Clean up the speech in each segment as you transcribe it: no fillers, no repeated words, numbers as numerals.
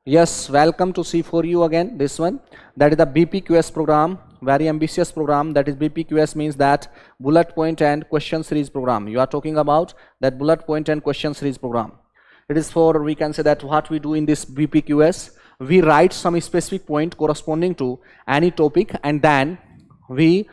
Yes, welcome to C4U again. This one, that is the BPQS program, very ambitious program. That is BPQS means that bullet point and question series program. You are talking about that bullet point and question series program. It is for, we can say that what we do in this BPQS, we write some specific point corresponding to any topic, and then we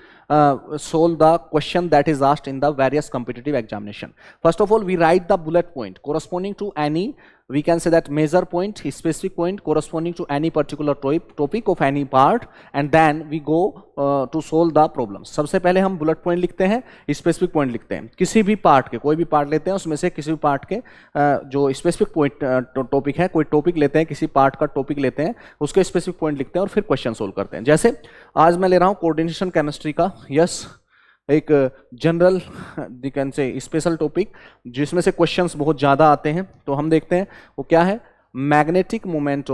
solve the question that is asked in the various competitive examination. First of all, we write the bullet point corresponding to any, we can say that measure point, specific point corresponding to any particular topic of any part, and then we go to solve the problem. सबसे पहले हम bullet point लिखते हैं, specific point लिखते हैं. किसी भी part के, कोई भी part लेते हैं, उसमें से किसी भी part के जो specific point topic है, कोई topic लेते हैं, किसी part का topic लेते हैं, उसके specific point लिखते हैं और फिर question solve करते हैं. जैसे आज मैं ले रहा हूँ coordination chemistry का, yes, एक general we can say special topic जिसमें से क्वेश्चंस बहुत ज्यादा आते हैं. तो हम देखते हैं वो क्या है. Magnetic moment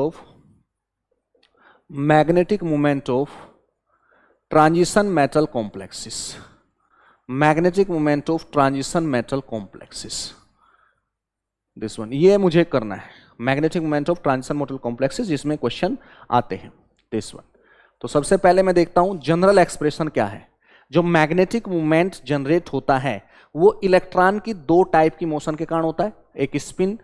of transition metal complexes. Magnetic moment of transition metal complexes, this one, ये मुझे करना है. Magnetic moment of transition metal complexes जिसमें क्वेश्चन आते हैं, दिस वन. तो सबसे पहले मैं देखता हूं जनरल एक्सप्रेशन क्या है. जो मैग्नेटिक मूवमेंट जनरेट होता है वो इलेक्ट्रॉन की दो टाइप की मोशन के कारण होता है. एक स्पिन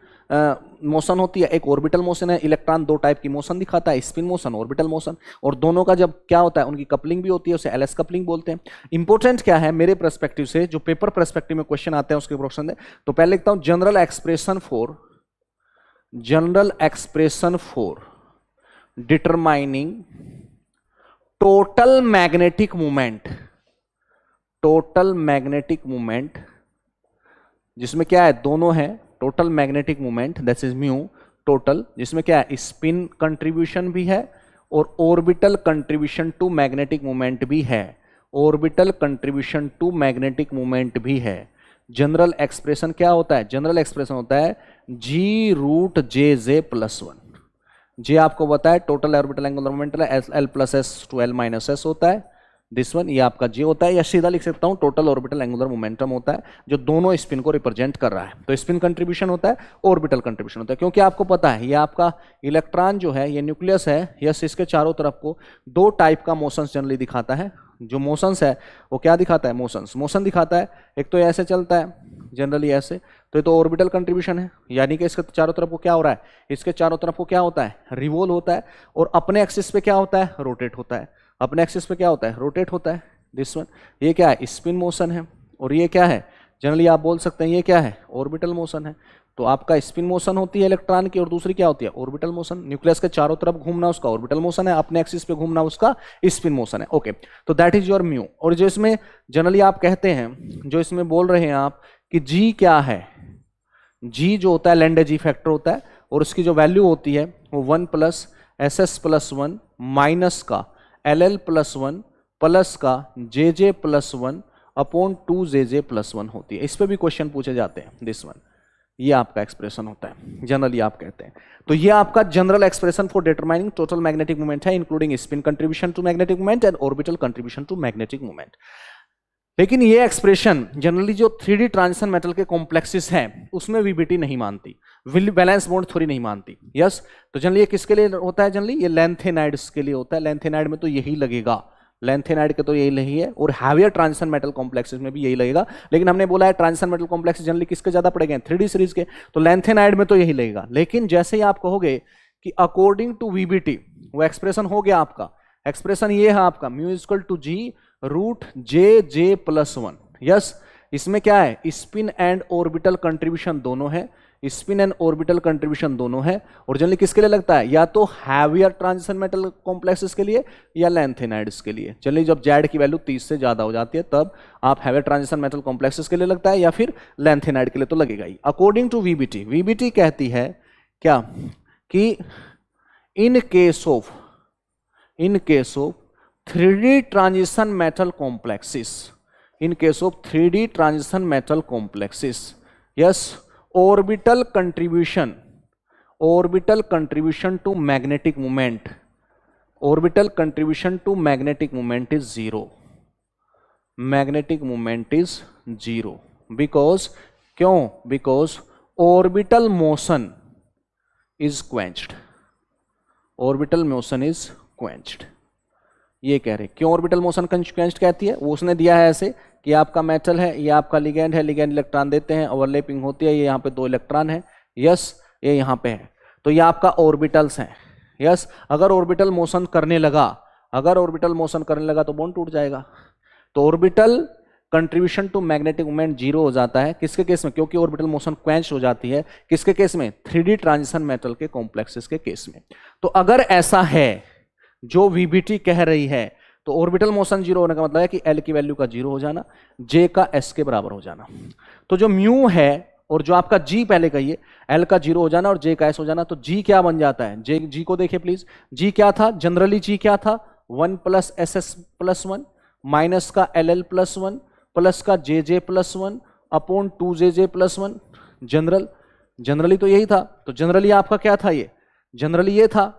मोशन होती है, एक ऑर्बिटल मोशन है. इलेक्ट्रॉन दो टाइप की मोशन दिखाता है, स्पिन मोशन, ऑर्बिटल मोशन, और दोनों का जब क्या होता है उनकी कपलिंग भी होती है, उसे एलएस कपलिंग बोलते हैं. इंपॉर्टेंट क्या है मेरे पर्सपेक्टिव से, जो पेपर पर्सपेक्टिव में क्वेश्चन आते हैं उसके क्वेश्चन है. तो पहले लिखता हूं general expression for determining total magnetic movement, जिसमें क्या है, दोनों है. Total magnetic movement that is mu total, जिसमें क्या है, स्पिन कंट्रीब्यूशन भी है और orbital contribution to magnetic movement भी है. जनरल एक्सप्रेशन क्या होता है? जनरल एक्सप्रेशन होता है G√J+1. जे आपको बताया टोटल ऑर्बिटल एंगुलर मोमेंटम है, L+S to L-S होता है, दिस वन. ये आपका J होता है, या सीधा लिख सकता हूं टोटल ऑर्बिटल एंगुलर मोमेंटम होता है जो दोनों स्पिन को रिप्रेजेंट कर रहा है. तो स्पिन कंट्रीब्यूशन होता है, ऑर्बिटल कंट्रीब्यूशन होता है. क्योंकि आपको पता है ये आपका इलेक्ट्रॉन जो है, ये न्यूक्लियस है, यस, इसके चारों तरफ को दो टाइप का मोशंस जनरली दिखाता है. जो मोशंस है वो क्या दिखाता है, मोशन दिखाता है. एक तो ऐसे चलता है जनरली ऐसे, तो ये तो ऑर्बिटल कंट्रीब्यूशन है, यानी कि इसके चारों तरफ को क्या हो रहा है, इसके चारों तरफ को क्या होता है, रिवॉल्व होता है. और अपने एक्सिस पे क्या होता है, रोटेट होता है. अपने एक्सिस पे क्या होता है, रोटेट होता है, दिस वन. ये क्या है, स्पिन मोशन है. और ये क्या है, जनरली आप बोल सकते हैं ये क्या है, ऑर्बिटल मोशन है. तो आपका स्पिन मोशन होती है इलेक्ट्रॉन की, और दूसरी क्या होती है, ऑर्बिटल मोशन. न्यूक्लियस के चारों तरफ घूमना उसका ऑर्बिटल मोशन है, अपने एक्सिस पे घूमना उसका स्पिन मोशन है. ओके, तो दैट इज योर म्यू. और जो इसमें जनरली आप कहते हैं, जो इसमें बोल रहे हैं आप कि जी क्या है, जी जो होता है लैंडे जी फैक्टर होता है, और उसकी जो वैल्यू होती है वो 1+SS+1 माइनस का LL+1 प्लस का JJ+1 अपॉन 2JJ+1 होती है. इस पे भी क्वेश्चन पूछे जाते हैं, दिस वन. ये आपका एक्सप्रेशन होता है, जनरली आप कहते हैं. तो ये आपका general expression for determining total magnetic movement है, including spin contribution to magnetic movement and orbital contribution to magnetic movement. लेकिन ये एक्सप्रेशन जनरली जो 3D ट्रांजिशन मेटल के कॉम्प्लेक्सेस हैं उसमें वीबीटी नहीं मानती, वैलेंस बॉन्ड थ्योरी नहीं मानती. यस, तो जनरली ये किसके लिए होता है, जनरली ये लैंथेनाइड्स के लिए होता है. लैंथेनाइड में तो यही लगेगा, लैंथेनाइड के तो यही नहीं है, और हैवियर ट्रांजिशन मेटल कॉम्प्लेक्सेस में भी यही लगेगा. लेकिन हमने बोला है ट्रांजिशन मेटल कॉम्प्लेक्सेस जनरली किसके ज्यादा पड़ेंगे, 3D सीरीज के, तो लैंथेनाइड में तो यही लगेगा. लेकिन जैसे ही आप कहोगे कि अकॉर्डिंग टू वीबीटी, वो एक्सप्रेशन हो गया आपका. एक्सप्रेशन ये है आपका μ=G√J+1. यस, इसमें क्या है, स्पिन एंड ऑर्बिटल कंट्रीब्यूशन दोनों है, स्पिन एंड ऑर्बिटल कंट्रीब्यूशन दोनों है. और जनरली किसके लिए लगता है, या तो हैवियर ट्रांजिशन मेटल कॉम्प्लेक्सेस के लिए या लैंथेनाइड्स के लिए. जनरली जब Z की वैल्यू 30 से ज्यादा हो जाती है तब आप हैवियर ट्रांजिशन मेटल कॉम्प्लेक्सेस के लिए लगता है, या फिर लैंथेनाइड के लिए तो लगेगा ही. अकॉर्डिंग टू वीबीटी, वीबीटी कहती है क्या कि in case of 3D transition metal complexes, yes, orbital contribution to magnetic movement is zero. Because orbital motion is quenched. Orbital motion is quenched. ये कह रहे क्यों ऑर्बिटल मोशन क्वेंच्ड कहती है, वो उसने दिया है ऐसे कि आपका मेटल है, ये आपका लिगेंड है, लिगेंड इलेक्ट्रॉन देते हैं, ओवरलैपिंग होती है, ये यहाँ पे 2 इलेक्ट्रॉन है, यस, ये यहाँ पे है, तो ये आपका ऑर्बिटल्स हैं, यस। अगर ऑर्बिटल मोशन करने लगा, अगर ऑर्बिटल मोशन करने लगा तो बॉन्ड टूट जाएगा। तो orbital contribution to magnetic moment 0 हो जाता है किसके केस में, क्योंकि ऑर्बिटल मोशन क्वेंच हो जाती है, किसके केस में, 3D ट्रांजिशन मेटल के कॉम्प्लेक्सेस के केस में। तो अगर ऐसा है जो VBT कह रही है, तो ऑर्बिटल मोशन 0 होने का मतलब है कि L की वैल्यू का 0 हो जाना, J का S के बराबर हो जाना। तो जो म्यू है और जो आपका G पहले कहिए, L का 0 हो जाना और J का S हो जाना, तो G क्या बन जाता है, G को देखिए प्लीज, G क्या था, जनरली G क्या था, 1 + SS + 1 माइनस का LL + 1 प्लस का JJ + 1 अपॉन 2JJ + 1 जनरली तो यही था। तो जनरली आपका क्या था, ये जनरली ये था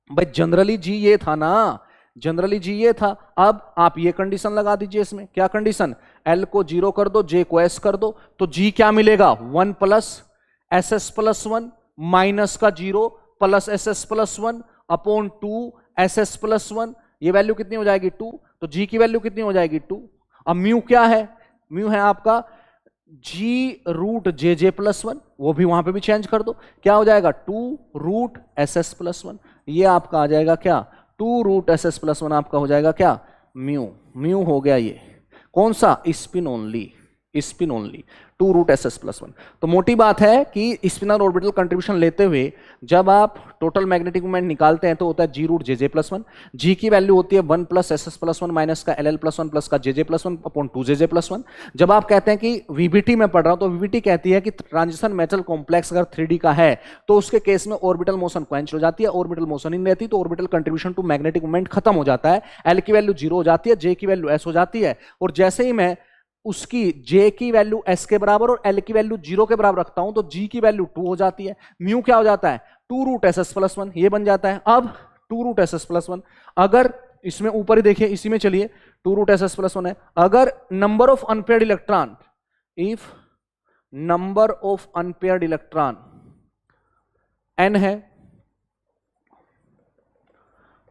भाई, जनरली G ये था ना, जनरली G ये था। अब आप ये कंडीशन लगा दीजिए इसमें, क्या कंडीशन, L को 0 कर दो, J को S कर दो, तो G क्या मिलेगा, 1 + SS + 1 माइनस का 0 प्लस SS + 1 अपॉन 2 SS + 1, ये वैल्यू कितनी हो जाएगी 2, तो G की वैल्यू कितनी हो जाएगी 2। अब म्यू क्या है, म्यू है आपका G√JJ + 1, वो भी वहां पे भी चेंज कर दो, क्या हो जाएगा 2√SS + 1, ये आपका आ जाएगा क्या 2√SS + 1 आपका हो जाएगा क्या म्यू हो गया ये कौन सा, स्पिन ओनली 2√SS + 1। तो मोटी बात है कि स्पिनर ऑर्बिटल कंट्रीब्यूशन लेते हुए जब आप टोटल मैग्नेटिक मोमेंट निकालते हैं तो होता है G√JJ + 1, G की वैल्यू होती है 1 + SS + 1 माइनस का LL + 1 प्लस का JJ + 1 अपॉन 2JJ + 1। जब आप कहते हैं कि VBT में पढ़ रहा हूं, तो VBT कहती है कि ट्रांजिशन मेटल कॉम्प्लेक्स अगर 3D का है तो उसके केस में ऑर्बिटल मोशन क्वेंच हो जाती है, ऑर्बिटल मोशन ही नहीं रहती, तो orbital contribution to magnetic moment खत्म हो जाता है, L की वैल्यू 0 हो जाती है, J की वैल्यू S हो जाती है, और जैसे ही मैं उसकी J की वैल्यू S के बराबर और L की वैल्यू 0 के बराबर रखता हूं तो G की वैल्यू 2 हो जाती है, म्यू क्या हो जाता है 2√SS + 1, ये बन जाता है। अब 2√SS + 1, अगर इसमें ऊपर ही देखिए, इसी में चलिए 2√SS + 1 है, अगर number of unpaired electron, if number of unpaired electron n है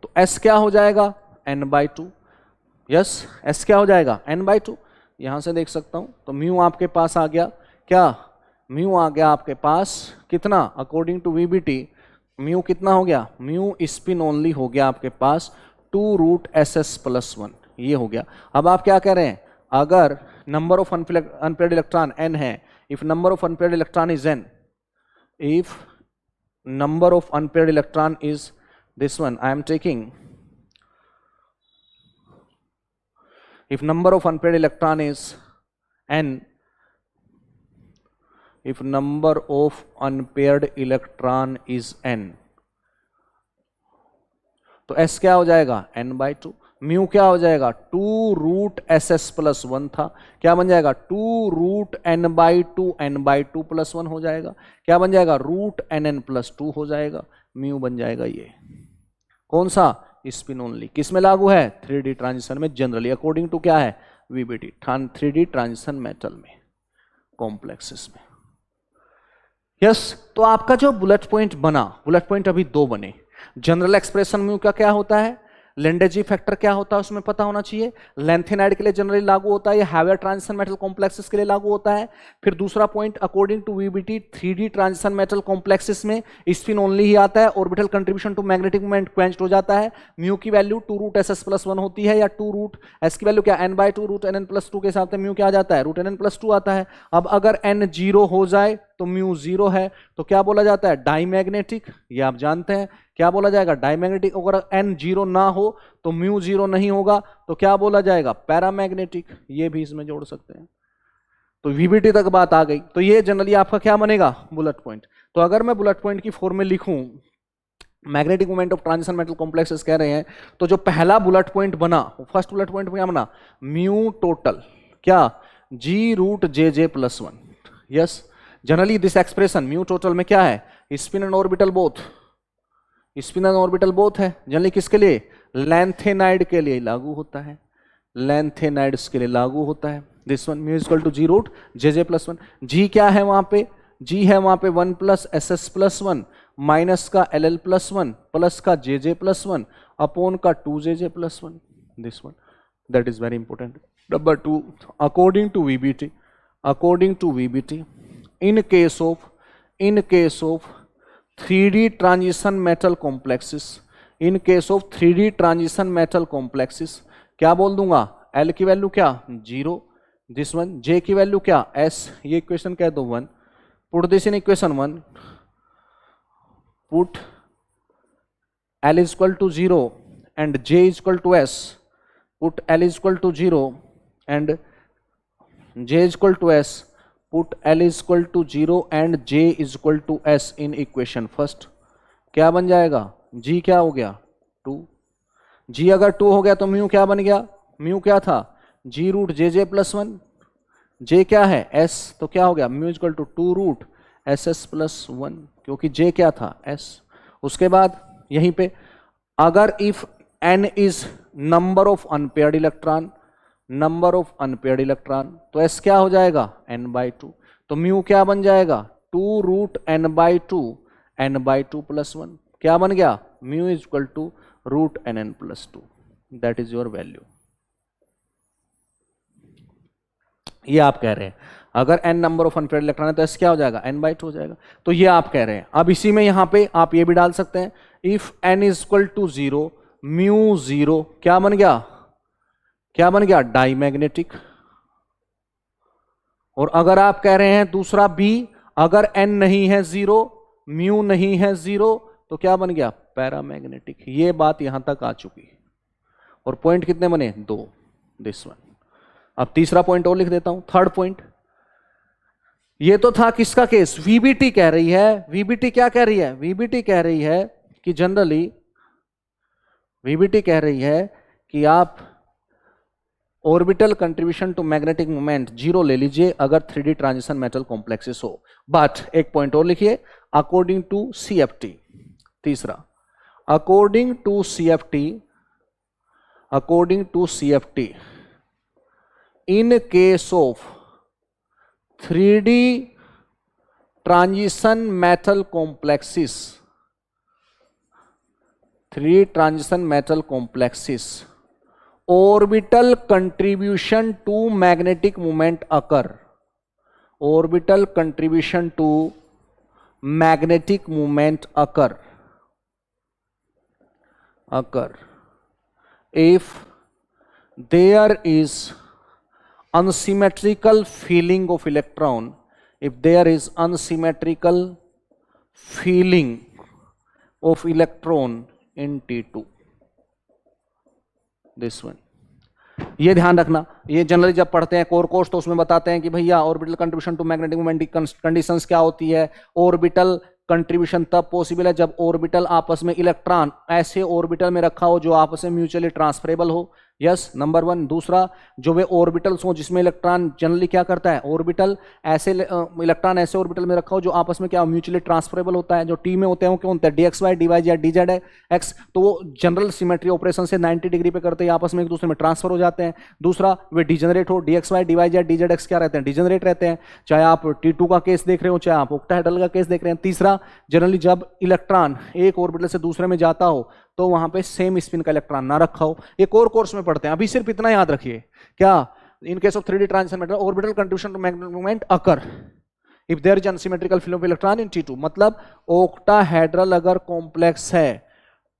तो S क्या हो जाएगा n/2, यस S क्या हो जाएगा n/2, यहां से देख सकता हूं। तो म्यू आपके पास आ गया क्या, म्यू आ गया आपके पास कितना, अकॉर्डिंग टू VBT म्यू कितना हो गया, म्यू स्पिन ओनली हो गया आपके पास 2√SS + 1, ये हो गया। अब आप क्या कह रहे हैं, अगर number of unpaired electron n है, if number of unpaired electron is n, if number of unpaired electron is this one, I am taking, if number of unpaired electron is n, if number of unpaired electron is n, तो S क्या हो जाएगा n/2, mu क्या हो जाएगा 2√SS + 1 था, क्या बन जाएगा 2√n/2 n/2 + 1 हो जाएगा, क्या बन जाएगा √nn + 2 हो जाएगा, म्यू बन जाएगा ये कौन सा, स्पिन ओनली, किस में लागू है 3D ट्रांजिशन में, जनरली अकॉर्डिंग टू क्या है VBT 3D ट्रांजिशन मेटल में कॉम्प्लेक्सेस में, यस। तो आपका जो बुलेट पॉइंट बना, बुलेट पॉइंट अभी 2 बने, जनरल एक्सप्रेशन म्यू का क्या होता है, लेंडेजी फैक्टर क्या होता है उसमें पता होना चाहिए, लेंथेनाइड के लिए जनरली लागू होता है, या हैवियर ट्रांजिशन मेटल कॉम्प्लेक्सेस के लिए लागू होता है। फिर दूसरा point according to VBT 3D transition metal complexes में स्पिन ओनली ही आता है, orbital contribution to magnetic moment quenched हो जाता है, म्यू की वैल्यू 2√SS + 1 होती है, या 2√S की वैल्यू क्या n/2 √nn + 2 के हिसाब से म्यू क्या आ जाता है √nn + 2 आता है। अब अगर n 0 हो जाए तो म्यू 0 है, तो क्या बोला जाता है डाईमैग्नेटिक, ये आप जानते हैं क्या बोला जाएगा डाईमैग्नेटिक। अगर n 0 ना हो तो म्यू 0 नहीं होगा, तो क्या बोला जाएगा पैरामैग्नेटिक, ये भी इसमें जोड़ सकते हैं। तो VBT तक बात आ गई। तो ये जनरली आपका क्या बनेगा बुलेट पॉइंट। तो अगर मैं बुलेट पॉइंट की फॉर्म में लिखूं, magnetic moment of transition metal complexes कह रहे हैं, तो जो पहला बुलेट पॉइंट बना, फर्स्ट बुलेट पॉइंट क्या बना, म्यू टोटल क्या G√JJ + 1, yes. Generally this expression mu total में क्या है, spin and orbital both, spin and orbital both है, जनरली किसके लिए, लैंथेनाइड के लिए लागू होता है, लैंथेनाइड्स के लिए लागू होता है। This one mu equal to G√JJ + 1, G क्या है वहां पे, G है वहां पे 1 + SS + 1 माइनस का LL+1 प्लस का JJ+1 अपॉन का 2JJ+1, this one, that is very important. Number 2, according to VBT in case of 3D transition metal complexes, क्या बोल दूंगा, L की वैल्यू क्या 0, दिस वन, J की वैल्यू क्या S, ये इक्वेशन कह दो 1, put this in equation 1, put L is equal to 0 and J is equal to S, put L is equal to 0 and J is equal to S, put L is equal to 0 and J is equal to S in equation first. क्या बन जाएगा, G क्या हो गया 2, G अगर 2 हो गया तो म्यू क्या बन गया, म्यू क्या था G रूट JJ+1, J क्या है S, तो क्या हो गया mu is equal to 2 root SS+1, क्योंकि J क्या था S. उसके बाद यहीं पे अगर if N is number of unpaired electron, तो S क्या हो जाएगा N/2, तो म्यू क्या बन जाएगा 2 रूट N/2 क्या बन गया, mu is equal to root NN+2, that is your value. ये आप कह रहे हैं अगर n number of unpaired electron है तो S क्या हो जाएगा N/2 हो जाएगा. तो ये आप कह रहे हैं. अब इसी में यहां पे आप ये भी डाल सकते हैं, if N is equal to 0 mu 0 क्या बन गया डाईमैग्नेटिक. और अगर आप कह रहे हैं दूसरा B, अगर N नहीं है 0 म्यू नहीं है 0 तो क्या बन गया पैरामैग्नेटिक. ये बात यहां तक आ चुकी है. और पॉइंट कितने बने 2, दिस वन. अब तीसरा पॉइंट और लिख देता हूं, थर्ड पॉइंट. ये तो था किसका केस, VBT कह रही है. VBT क्या कह रही है, VBT कह रही है कि जनरली VBT कह रही है कि आप orbital contribution to magnetic moment 0 ले लीजिए अगर 3D ट्रांजिशन मेटल कॉम्प्लेक्सेस हो. बट एक पॉइंट और लिखिए, अकॉर्डिंग टू CFT. तीसरा, according to CFT in case of 3D transition metal complexes, orbital contribution to magnetic moment occur. If there is unsymmetrical feeling of electron, in T2, this one. ये ध्यान रखना, ये generally जब पढ़ते हैं core course तो उसमें बताते हैं कि भैया orbital contribution to magnetic moment conditions क्या होती है. ऑर्बिटल कंट्रीब्यूशन तब पॉसिबल है जब ऑर्बिटल आपस में इलेक्ट्रॉन ऐसे ऑर्बिटल में रखा हो जो आपस में म्यूचुअली ट्रांसफरेबल हो. Yes, number 1. दूसरा, जो वे ऑर्बिटल्स हो जिसमें इलेक्ट्रॉन जनरली क्या करता है, ऑर्बिटल ऐसे इलेक्ट्रॉन ऐसे ऑर्बिटल में रखा हो जो आपस में क्या म्यूचुअली ट्रांसफरेबल होता है. जो टी में होते हैं वो क्या होते हैं DXY, DY या DZX. तो वो जनरल सिमेट्री ऑपरेशन से 90 डिग्री पे करते हैं, आपस में एक दूसरे में ट्रांसफर हो जाते हैं. दूसरा, वे डिजेनरेट हो, DXY, DY या DZX क्या रहते हैं, डिजेनरेट रहते हैं. चाहे आप T2 का केस देख रहे हो, चाहे आप ऑक्टाहेड्रल का केस देख रहे हैं. तीसरा, जनरली जब इलेक्ट्रॉन एक ऑर्बिटल से दूसरे में जाता हो तो वहां पे सेम स्पिन का इलेक्ट्रॉन ना रखा हो. ये कोर कोर्स में पढ़ते हैं. अभी सिर्फ इतना याद रखिए, क्या, in case of 3D transition metal orbital contribution to magnetic moment occur if there is unsymmetrical flow of electron in T2. मतलब ऑक्टाहेड्रल अगर कॉम्प्लेक्स है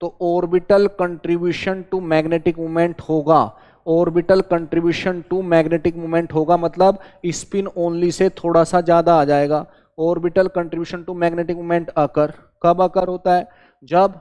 तो orbital contribution to magnetic moment होगा. Orbital contribution to magnetic moment होगा मतलब spin only say थोड़ा सा ज्यादा आ जाएगा. Orbital contribution to magnetic moment occur कब अकर होता है, जब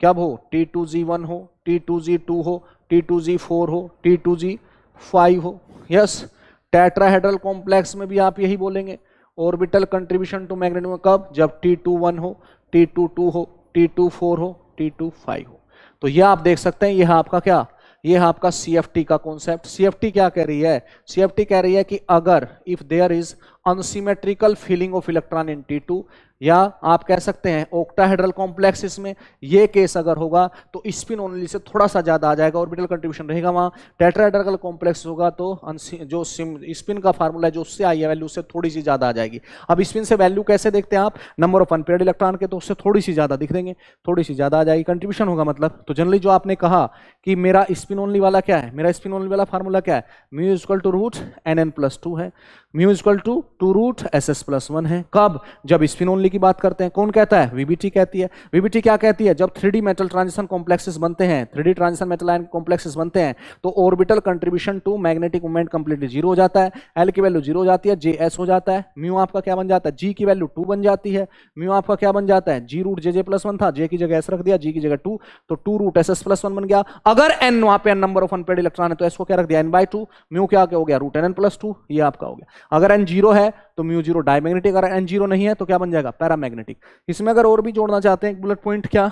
हो T2Z1 हो, T2Z2 हो, T2Z4 हो, T2Z5 हो. यस, टेट्राहेड्रल कॉम्प्लेक्स में भी आप यही बोलेंगे, ऑर्बिटल कंट्रीब्यूशन टू मैग्नेटिक कब, जब T21 हो, T22 हो, T24 हो, T25 हो. तो यह आप देख सकते हैं, यह आपका क्या, यह आपका CFT का कॉन्सेप्ट. CFT क्या कह रही है, CFT कह रही है कि अगर if there is unsymmetrical filling of electron in T2, या आप कह सकते हैं ऑक्टाहेड्रल कॉम्प्लेक्सिस में ये केस अगर होगा तो स्पिन ओनली से थोड़ा सा ज्यादा आ जाएगा, ऑर्बिटल कंट्रीब्यूशन रहेगा वहां। टेट्राहेड्रल कॉम्प्लेक्स होगा तो जो स्पिन का फार्मूला है जो उससे आई है वैल्यू उससे थोड़ी सी ज्यादा आ जाएगी। अब स्पिन से वैल्यू कैसे देखते हैं आप, नंबर ऑफ अनपेयर्ड इलेक्ट्रॉन के, तो उससे थोड़ी सी ज्यादा दिख देंगे, थोड़ी सी ज्यादा आ जाएगी, कंट्रीब्यूशन होगा मतलब। तो जनरली जो आपने कहा कि मेरा स्पिन ओनली वाला क्या है, मेरा स्पिन ओनली वाला फार्मूला क्या है, mu equal to root NN+2 है, mu equal to 2 root SS+1 है। कब, जब स्पिन ओनली की बात करते हैं। कौन कहता है, VBT कहती है। VBT क्या कहती है, जब 3D मेटल ट्रांजिशन कॉम्प्लेक्सेस बनते हैं, 3D transition metal ion complexes बनते हैं तो orbital contribution to magnetic moment completely zero हो जाता है, L की वैल्यू जीरो हो जाती है, JS हो जाता है, म्यू आपका क्या बन जाता है, G की वैल्यू 2 बन जाती है, म्यू आपका क्या बन जाता है, G रूट JJ+1 था, J की जगह S रख दिया, G की जगह 2, तो 2 रूट SS+1 बन गया। अगर N वहां पे नंबर ऑफ अनपेयर्ड इलेक्ट्रॉन है तो S को क्या रख दिया N/2, म्यू क्या हो गया रूट NN+2, ये आपका हो गया। अगर N 0 है तो म्यू 0 डायमैग्नेटिक, अगर N 0 नहीं है तो क्या बन जाएगा पैरामैग्नेटिक। इसमें अगर और भी जोड़ना चाहते हैं एक बुलेट पॉइंट, क्या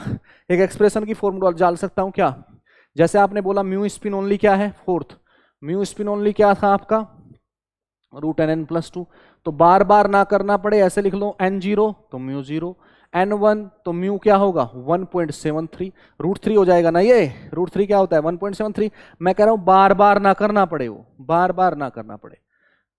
एक एक्सप्रेशन की फॉर्मूला डाल सकता हूं क्या, जैसे आपने बोला म्यू स्पिन ओनली क्या है, फोर्थ म्यू स्पिन ओनली क्या था आपका रूट NN+2, तो बार बार ना करना पड़े ऐसे लिख लो N0 तो म्यू 0, N1 तो म्यू क्या होगा 1.73, रूट 3 हो जाएगा ना, ये रूट 3 क्या होता है 1.73। मैं कह रहा हूं बार बार ना करना पड़े, वो बार बार ना करना पड़े,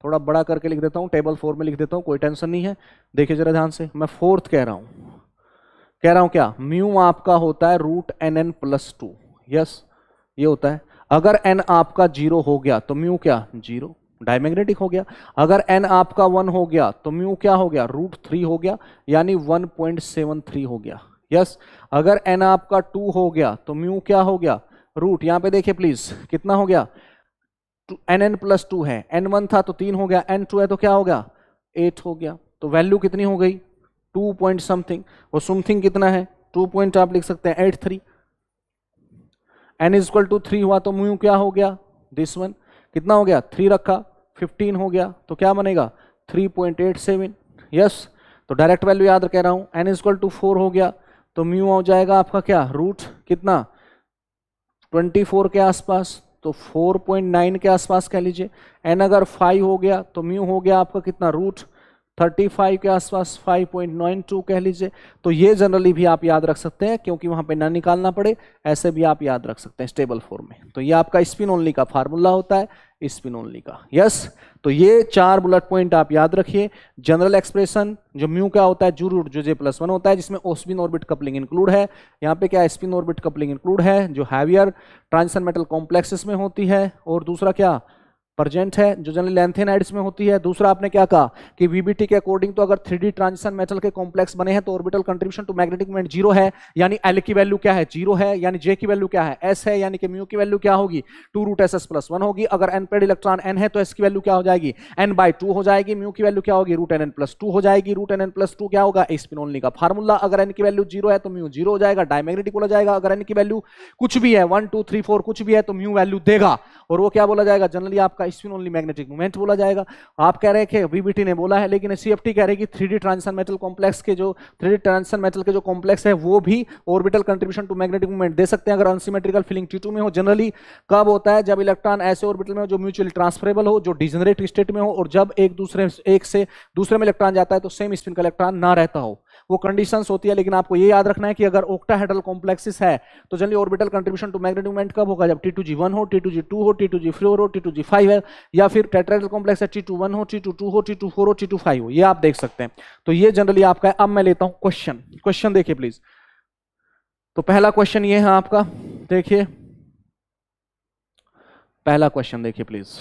थोड़ा बड़ा करके लिख देता हूं, टेबल 4 में लिख देता हूं, कोई टेंशन नहीं है। देखिए जरा ध्यान से, मैं फोर्थ कह रहा हूं क्या, म्यू आपका होता है रूट NN+2, यस ये होता है। अगर n आपका 0 हो गया तो म्यू क्या 0 डायमैग्नेटिक हो गया, अगर n आपका 1 हो गया तो म्यू क्या हो गया रूट 3 हो गया, यानी 1.73 हो गया, यस। अगर n आपका 2 हो गया तो म्यू क्या हो गया रूट, यहां पे देखिए प्लीज कितना हो गया NN+2 है, N1 था तो 3 हो गया, N2 है तो क्या हो गया 8 हो गया, तो वैल्यू कितनी हो गई 2 पॉइंट समथिंग, और समथिंग कितना है 2 पॉइंट आप लिख सकते हैं 83। N इक्वल टू 3 हुआ तो म्यू क्या हो गया दिस वन, कितना हो गया 3 रखा 15 हो गया, तो क्या बनेगा 3.87, यस। तो डायरेक्ट वैल्यू याद कह रहा हूं, N इक्वल टू 4 हो गया तो म्यू हो जाएगा आपका क्या रूट कितना 24 के आसपास, तो 4.9 के आसपास कह लीजिए। N अगर 5 हो गया तो म्यू हो गया आपका कितना रूट 35 के आसपास, 5.92 कह लीजिए। तो ये जनरली भी आप याद रख सकते हैं क्योंकि वहां पे ना निकालना पड़े, ऐसे भी आप याद रख सकते हैं स्टेबल फॉर्म में। तो ये आपका स्पिन ओनली का फार्मूला होता है, स्पिन ओनली का, यस। तो ये 4 बुलेट पॉइंट आप याद रखिए। जनरल एक्सप्रेशन जो म्यू क्या होता है जू रूट जो J+1 होता है, जिसमें स्पिन ऑर्बिट कपलिंग इंक्लूड है। यहाँ पे क्या स्पिन ऑर्बिट कपलिंग इंक्लूड है, जो हैवियर ट्रांजिशन मेटल कॉम्प्लेक्सेस में होती है, और दूसरा क्या प्रेजेंट है जो जनरली लैंथेनाइड्स में होती है। दूसरा आपने क्या कहा कि VBT के अकॉर्डिंग तो अगर 3D ट्रांजिशन मेटल के कॉम्प्लेक्स बने हैं तो orbital contribution to magnetic moment 0 है, यानी L की वैल्यू क्या है 0 है, यानी J की वैल्यू क्या है S है, यानी कि म्यू की वैल्यू क्या होगी 2 रूट SS+1 होगी। अगर n पेड इलेक्ट्रॉन n है तो S की वैल्यू क्या हो जाएगी N/2 हो जाएगी, म्यू की वैल्यू क्या होगी रूट NN+2 हो जाएगी। रूट NN+2 क्या होगा स्पिन ओनली का फार्मूला, अगर n की वैल्यू 0 है तो म्यू 0 हो जाएगा, डायमैग्नेटिक बोला जाएगा। अगर n की वैल्यू कुछ भी है 1 2 3 4 कुछ भी है तो म्यू वैल्यू देगा, और वो क्या बोला जाएगा जनरली आपका स्पिन ओनली मैग्नेटिक मोमेंट बोला जाएगा। आप कह रहे हैं कि VBT ने बोला है, लेकिन CFT कह रहे हैं कि 3D ट्रांजिशन मेटल कॉम्प्लेक्स के जो 3D ट्रांजिशन मेटल के जो कॉम्प्लेक्स है वो भी orbital contribution to magnetic moment दे सकते हैं अगर अनसिमेट्रिकल फिलिंग T2 में हो। जनरली कब होता है जब इलेक्ट्रॉन ऐसे ऑर्बिटल में हो जो म्यूचुअली ट्रांसफरेबल हो, जो डिजेनरेट स्टेट में हो, और जब एक से दूसरे में इलेक्ट्रॉन जाता है तो सेम स्पिन का इलेक्ट्रॉन ना रहता हो, वो कंडीशंस होती है। लेकिन आपको ये याद रखना है कि अगर ऑक्टाहेड्रल कॉम्प्लेक्सेस है तो generally orbital contribution to magnetic moment कब होगा जब T2G1 हो, T2G2 हो, T2G4 हो, T2G5 है, या फिर टेट्राहेड्रल कॉम्प्लेक्स है T2-1 हो, T2-2 हो, T2-4 हो, T2-5 हो, ये आप देख सकते हैं। तो ये जनरली आपका है। अब मैं लेता हूं क्वेश्चन देखिए प्लीज। तो पहला क्वेश्चन ये है आपका, देखिए पहला क्वेश्चन देखिए प्लीज।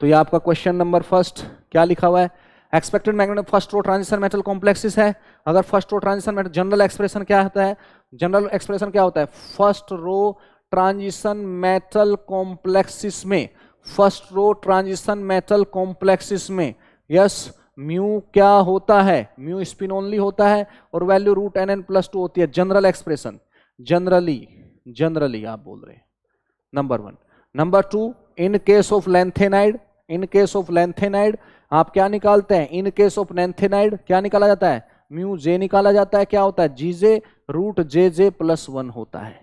तो ये आपका क्वेश्चन नंबर फर्स्ट क्या लिखा हुआ है, expected magnet first row transition metal complexes है। अगर first row transition metal general expression क्या होता है, जनरल एक्सप्रेशन क्या होता है first row transition metal complexes में, first row transition metal complexes में, यस म्यू क्या होता है, म्यू स्पिन ओनली होता है और वैल्यू रूट NN+2 होती है। जनरल एक्सप्रेशन जनरली आप बोल रहे हैं number 1। Number 2, in case of lanthanide, in case of lanthanide आप क्या निकालते हैं, इन केस ऑफ लैंथेनाइड क्या निकाला जाता है म्यू J निकाला जाता है, क्या होता है GJ रूट JJ+1 होता है।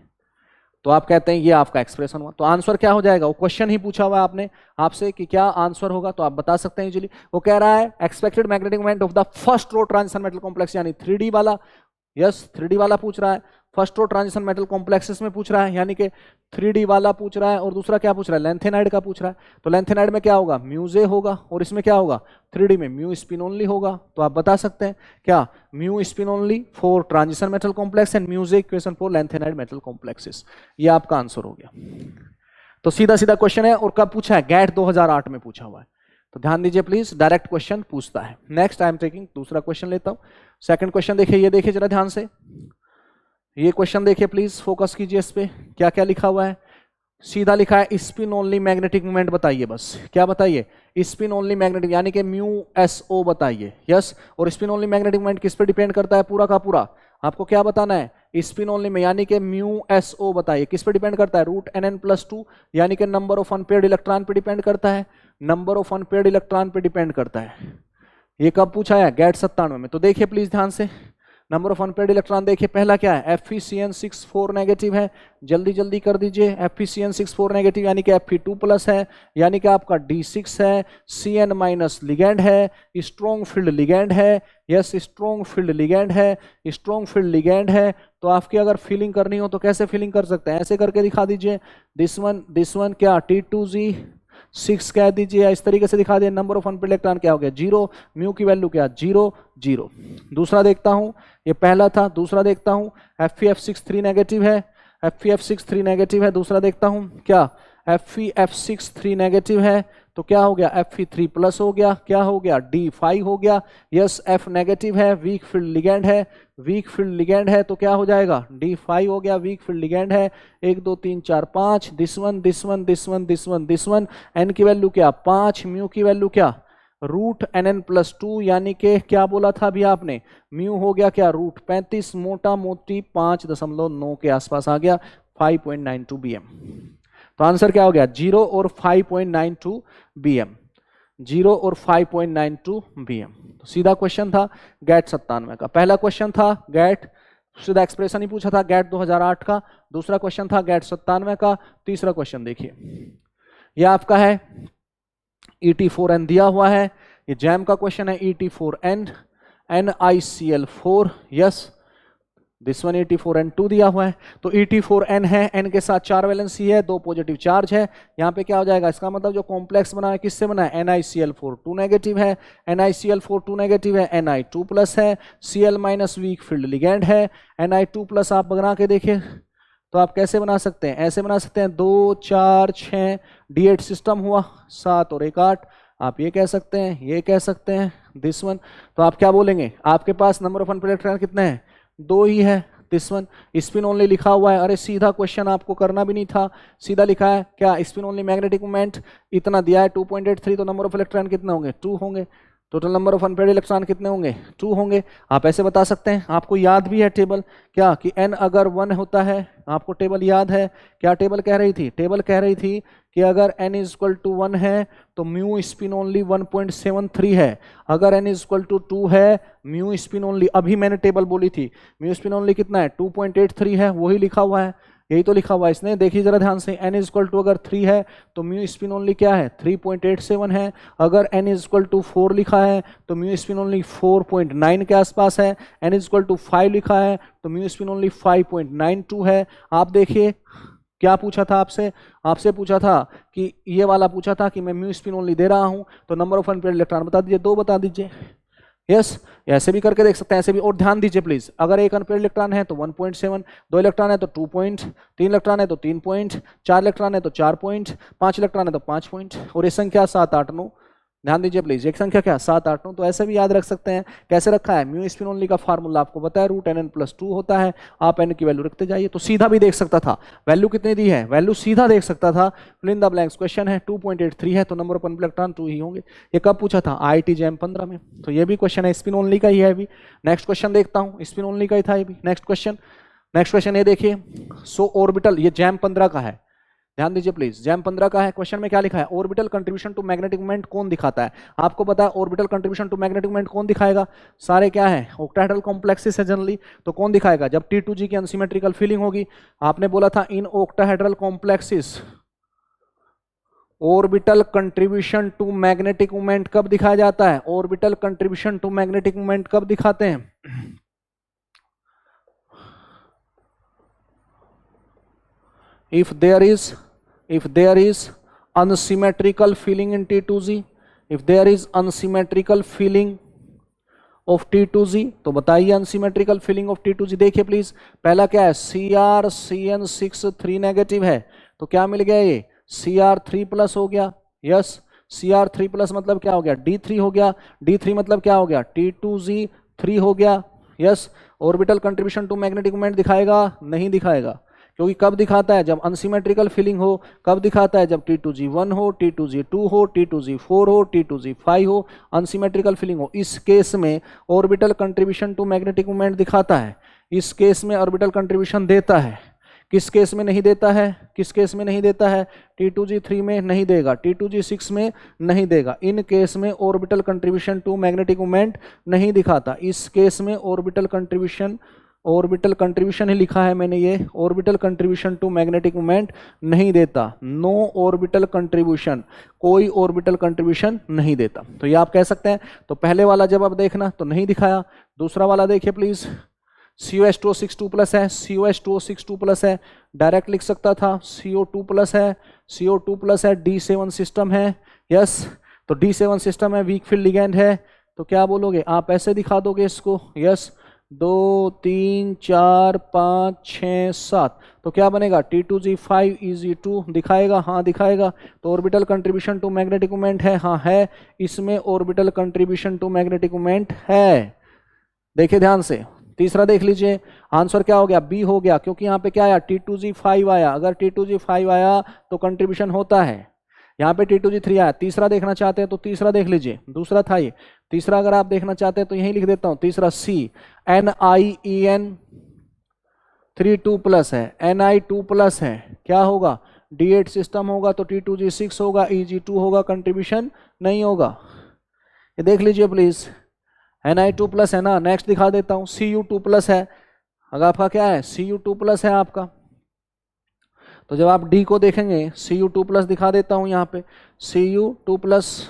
तो आप कहते हैं ये आपका एक्सप्रेशन हुआ। तो आंसर क्या हो जाएगा, वो क्वेश्चन ही पूछा हुआ है आपने आपसे कि क्या आंसर होगा, तो आप बता सकते हैं इजीली। वो कह रहा है expected magnetic moment of the first row transition metal complex, यानी 3D वाला। यस 3D वाला पूछ रहा है, first row transition metal complexes में पूछ रहा है, यानी कि 3D वाला पूछ रहा है। और दूसरा क्या पूछ रहा है, लेंथेनाइड का पूछ रहा है। तो लेंथेनाइड में क्या होगा, म्यूजे होगा, और इसमें क्या होगा, 3D में म्यू स्पिन ओनली होगा। तो आप बता सकते हैं क्या, mu spin only for transition metal complex and mu J equation for lanthanide metal complexes. ये आपका आंसर हो गया। तो सीधा सीधा क्वेश्चन है, और कब पूछा है, गैट 2008 में पूछा हुआ है। तो ध्यान दीजिए प्लीज, डायरेक्ट क्वेश्चन पूछता है। नेक्स्ट आई एम टेकिंग दूसरा क्वेश्चन लेता हूं। सेकंड क्वेश्चन देखिए, ये देखिए जरा ध्यान से, ये क्वेश्चन देखिए प्लीज, फोकस कीजिए इस पे। क्या क्या लिखा हुआ है, सीधा लिखा है स्पिन ओनली मैग्नेटिक मोमेंट बताइए। बस क्या बताइए, स्पिन ओनली मैग्नेटिक, यानी कि म्यू एस ओ बताइए। यस, और स्पिन ओनली मैग्नेटिक मोमेंट किस पे डिपेंड करता है, पूरा का पूरा आपको क्या बताना है, स्पिन ओनली में, यानी कि म्यू एस ओ बताइए किस पे डिपेंड करता है, रूट एन एन प्लस 2, यानी कि नंबर ऑफ अनपेयर्ड इलेक्ट्रॉन पे डिपेंड करता है, नंबर ऑफ अनपेयर्ड इलेक्ट्रॉन पे डिपेंड करता है। ये कब पूछा है, गैट 97 में। तो देखिए प्लीज ध्यान से, नंबर ऑफ अनपेयर्ड इलेक्ट्रॉन देखिए, पहला क्या है, Fe(CN)64 नेगेटिव है, जल्दी जल्दी कर दीजिए। Fe(CN)64 नेगेटिव यानी कि Fe2 प्लस है, यानी कि आपका D6 है, Cn माइनस लिगेंड है, स्ट्रॉन्ग फील्ड लिगेंड है। यस, स्ट्रॉन्ग फील्ड लिगेंड है, स्ट्रॉन्ग फील्ड लिगेंड है। तो आपकी अगर फीलिंग करनी हो तो कैसे फीलिंग कर सकते हैं, ऐसे करके दिखा दीजिए, दिस वन क्या T2Z6 कह दीजिए, या इस तरीके से दिखा दिए। नंबर ऑफ अनपेयर्ड इलेक्ट्रॉन क्या हो गया, 0, म्यू की वैल्यू क्या, 0 0। दूसरा देखता हूं, ये पहला था, दूसरा देखता हूं, FeF63 नेगेटिव है, FeF63 नेगेटिव है। दूसरा देखता हूं क्या, FeF63 नेगेटिव है, तो क्या हो गया, Fe3 प्लस हो गया, क्या हो गया, D5 हो गया। यस, F नेगेटिव है, वीक फील्ड लिगेंड है, वीक फील्ड लिगेंड है, तो क्या हो जाएगा, D5 हो गया, वीक फील्ड लिगेंड है। 1 2 3 4 5, दिस वन, N की वैल्यू क्या, 5, म्यू की वैल्यू क्या, रूट NN प्लस 2, यानी कि क्या बोला था अभी आपने, म्यू हो गया क्या, रूट 35, मोटा मोटी 5.9 के आसपास आ गया, 5.92 BM। तो आंसर क्या हो गया, 0 और 5.92 BM, 0 और 5.92 BM। तो सीधा क्वेश्चन था गैट 97 का। पहला क्वेश्चन था गैट, सीधा एक्सप्रेशन ही पूछा था गैट 2008 का। दूसरा क्वेश्चन था गैट 97 का। तीसरा क्वेश्चन देखिए, यह आपका है ET4N दिया हुआ है, ये जैम का क्वेश्चन है। ET4N NiCl4, yes, this one ET4N2 दिया हुआ है। तो ET4N है, N के साथ 4 वैलेंसी है, 2 पॉजिटिव चार्ज है। यहाँ पे क्या हो जाएगा, इसका मतलब जो कॉम्प्लेक्स बना है किससे बना है, NiCl4 2 नेगेटिव है, NiCl4 2 नेगेटिव है, Ni2 प्लस है, Cl minus weak field ligand है। Ni2 प्लस आप बना के देखें तो आप कैसे बना सकते हैं, ऐसे बना सकते हैं, 2 4 6 D8 सिस्टम हुआ, 7 और 1 8। आप ये कह सकते हैं, ये कह सकते हैं, दिस वन। तो आप क्या बोलेंगे, आपके पास नंबर ऑफ अनपेयर्ड इलेक्ट्रॉन कितने हैं, 2 ही है, दिस वन। स्पिन ओनली लिखा हुआ है, अरे सीधा क्वेश्चन आपको करना भी नहीं था, सीधा लिखा है क्या, स्पिन ओनली मैग्नेटिक मोमेंट इतना दिया है 2.83, तो नंबर ऑफ इलेक्ट्रॉन कितने होंगे, 2 होंगे। Total number of unpaired electron कितने होंगे, 2 होंगे। आप ऐसे बता सकते हैं, आपको याद भी है टेबल क्या, कि n अगर 1 होता है, आपको टेबल याद है, क्या टेबल कह रही थी, टेबल कह रही थी कि अगर n इक्वल टू 1 है तो म्यू स्पिन ओनली 1.73 है, अगर n इक्वल टू 2 है म्यू स्पिन ओनली, अभी मैंने टेबल बोली थी, म्यू स्पिन ओनली कितना है, 2.83 है, वही लिखा हुआ है, यही तो लिखा हुआ है इसने। देखिए जरा ध्यान से, n इक्वल टू अगर 3 है तो म्यू स्पिन ओनली क्या है, 3.87 है। अगर n इक्वल टू 4 लिखा है तो म्यू स्पिन ओनली 4.9 के आसपास है। n इक्वल टू 5 लिखा है तो म्यू स्पिन ओनली 5.92 है। आप देखिए क्या पूछा था आपसे, आपसे पूछा था कि ये वाला पूछा था कि मैं म्यू स्पिन ओनली दे रहा हूं, तो नंबर ऑफ अनपेयर्ड इलेक्ट्रॉन बता दीजिए, 2 बता दीजिए। यस, ऐसे भी करके देख सकते हैं, ऐसे भी। और ध्यान दीजिए प्लीज, अगर एक अनपेयर्ड इलेक्ट्रॉन है तो 1.7, 2 इलेक्ट्रॉन है तो 2 पॉइंट, 3 इलेक्ट्रॉन है तो 3 पॉइंट, 4 इलेक्ट्रॉन है तो 4 पॉइंट, 5 इलेक्ट्रॉन है तो 5 पॉइंट, और ये संख्या 7 8 9। ध्यान दीजिए प्लीज, एक संख्या क्या, 7 8 9। तो ऐसे भी याद रख सकते हैं। कैसे रखा है, म्यू स्पिन ओनली का फार्मूला आपको बताया, रूट NN प्लस 2 होता है, आप n की वैल्यू रखते जाइए। तो सीधा भी देख सकता था, वैल्यू कितनी दी है, वैल्यू सीधा देख सकता था। Fill in the blanks question है, 2.83 है तो नंबर ऑफ अनपेयर्ड इलेक्ट्रॉन 2 ही होंगे। ये कब पूछा था, IIT जैम 15 में। तो ये भी क्वेश्चन है, स्पिन ओनली का ही है। अभी नेक्स्ट क्वेश्चन देखता हूँ, स्पिन ओनली का ही था ये भी। नेक्स्ट क्वेश्चन ये देखिए, सो ऑर्बिटल, ये जैम 15 का है। ध्यान दीजिए प्लीज। जैम 15 का है, क्वेश्चन में क्या लिखा है, orbital contribution to magnetic moment कौन दिखाता है? आपको पता है orbital contribution to magnetic moment कौन दिखाएगा? सारे क्या है, ऑक्टाहेड्रल कॉम्प्लेक्सेस है जनरली, तो कौन दिखाएगा? जब T2G की अनसिमेट्रिकल फीलिंग होगी। आपने बोला था in octahedral complexes orbital contribution to magnetic moment कब दिखाया जाता है? Orbital contribution to magnetic moment कब दिखाते हैं? if there is unsymmetrical filling in T2G, if there is unsymmetrical filling of T2G, तो बताइए unsymmetrical filling of T2G। देखिए प्लीज, पहला क्या है, CrCN6 3 नेगेटिव है, तो क्या मिल गया, ये Cr3 प्लस हो गया। यस, Cr3 प्लस मतलब क्या हो गया, D3 हो गया। D3 मतलब क्या हो गया, T2G 3 हो गया। Yes, orbital contribution to magnetic moment दिखाएगा? नहीं दिखाएगा, क्योंकि कब दिखाता है, जब अनसिमेट्रिकल फीलिंग हो। कब दिखाता है, जब T2G1 हो, T2G2 हो, T2G4 हो, T2G5 हो, अनसिमेट्रिकल फीलिंग हो। इस केस में orbital contribution to magnetic moment दिखाता है, इस केस में ऑर्बिटल कंट्रीब्यूशन देता है। किस केस में नहीं देता है, किस केस में नहीं देता है, T2G3 में नहीं देगा, T2G6 में नहीं देगा। इन केस में orbital contribution to magnetic moment नहीं दिखाता। इस केस में ऑर्बिटल कंट्रीब्यूशन ही लिखा है मैंने, ये orbital contribution to magnetic moment नहीं देता। नो ऑर्बिटल कंट्रीब्यूशन, कोई ऑर्बिटल कंट्रीब्यूशन नहीं देता। तो ये आप कह सकते हैं। तो पहले वाला जब आप देखना तो नहीं दिखाया। दूसरा वाला देखिए प्लीज, COH2O6 2 प्लस है, COH2O6 2 प्लस है, डायरेक्ट लिख सकता था CO2 प्लस है, CO2 प्लस है, D7 सिस्टम है। यस, तो D7 सिस्टम है, वीक फील्ड लिगेंड है, तो क्या बोलोगे आप, ऐसे दिखा दोगे इसको। यस, 2 3 4 5 6 7, तो क्या बनेगा, T2G5 EG2 दिखाएगा? हाँ दिखाएगा। तो orbital contribution to magnetic moment है? हाँ है, इसमें orbital contribution to magnetic moment है। देखिए ध्यान से, तीसरा देख लीजिए, आंसर क्या हो गया, बी हो गया, क्योंकि यहाँ पे क्या आया, T2G5 आया। अगर T2G5 आया तो कंट्रीब्यूशन होता है। यहाँ पे T2G3 आया। तीसरा देखना चाहते हैं तो तीसरा देख लीजिए, दूसरा था ये। तीसरा अगर आप देखना चाहते हैं तो यही लिख देता हूं, तीसरा NiEN3 2 प्लस है, Ni2 प्लस है, क्या होगा, D8 सिस्टम होगा, तो T2G6 होगा, EG2 होगा, कंट्रीब्यूशन नहीं होगा। ये देख लीजिए प्लीज, Ni2 प्लस है ना। नेक्स्ट दिखा देता हूं, Cu2 प्लस है। अगर आपका क्या है, Cu2 प्लस है आपका, तो जब आप D को देखेंगे, Cu2 प्लस दिखा देता हूं यहां पे, Cu2 प्लस,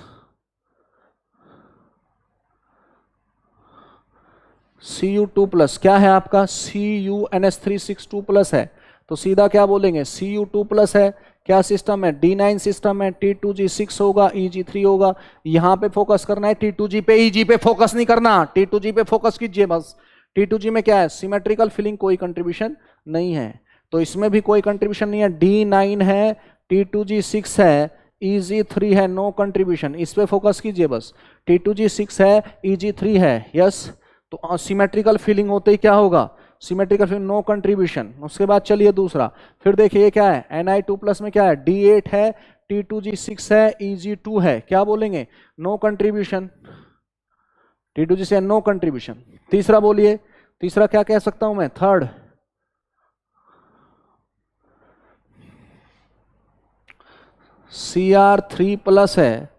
Cu2 प्लस क्या है आपका, CuNH362 प्लस है, तो सीधा क्या बोलेंगे, Cu2 प्लस है। क्या सिस्टम है, D9 सिस्टम है, T2G6 होगा, EG3 होगा। यहां पे फोकस करना है, T2G पे, EG पे फोकस नहीं करना, T2G पे फोकस कीजिए बस। T2G में क्या है, सिमेट्रिकल फीलिंग, कोई कंट्रीब्यूशन नहीं है, तो इसमें भी कोई कंट्रीब्यूशन नहीं है। D9 है, T2G6 है, EG3 है, नो कंट्रीब्यूशन, इस पे फोकस कीजिए बस। T2G6 है, EG3 है। यस, तो सिमेट्रिकल फीलिंग होते ही क्या होगा, सिमेट्रिकल फीलिंग, नो कंट्रीब्यूशन। उसके बाद चलिए दूसरा, फिर देखिए क्या है, Ni2 प्लस में क्या है, D8 है, T2G6 है, EG2 है, क्या बोलेंगे, नो कंट्रीब्यूशन। T2G से नो कंट्रीब्यूशन। तीसरा बोलिए, तीसरा क्या कह सकता हूं मैं, थर्ड, Cr3 प्लस है,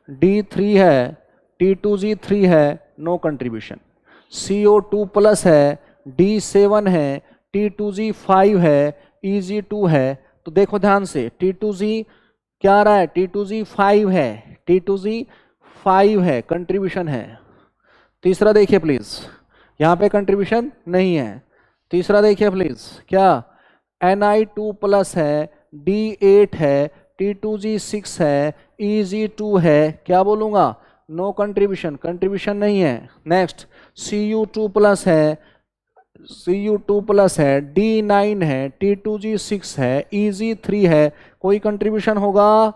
D3 है, T2G3 है, नो कंट्रीब्यूशन। CO2 प्लस है, D7 है, T2G5 है, EG2 है। तो देखो ध्यान से, T2G क्या रहा है, T2G5 है, T2G5 है, कंट्रीब्यूशन है। तीसरा देखिए प्लीज, यहां पे कंट्रीब्यूशन नहीं है। तीसरा देखिए प्लीज, क्या, Ni2 प्लस है, D8 है, T2G6 है, EG2 है, क्या बोलूंगा, नो कंट्रीब्यूशन, कंट्रीब्यूशन नहीं है। नेक्स्ट, Cu2 प्लस है, Cu2 प्लस है, D9 है, T2G6 है, EG3 है, कोई कंट्रीब्यूशन होगा,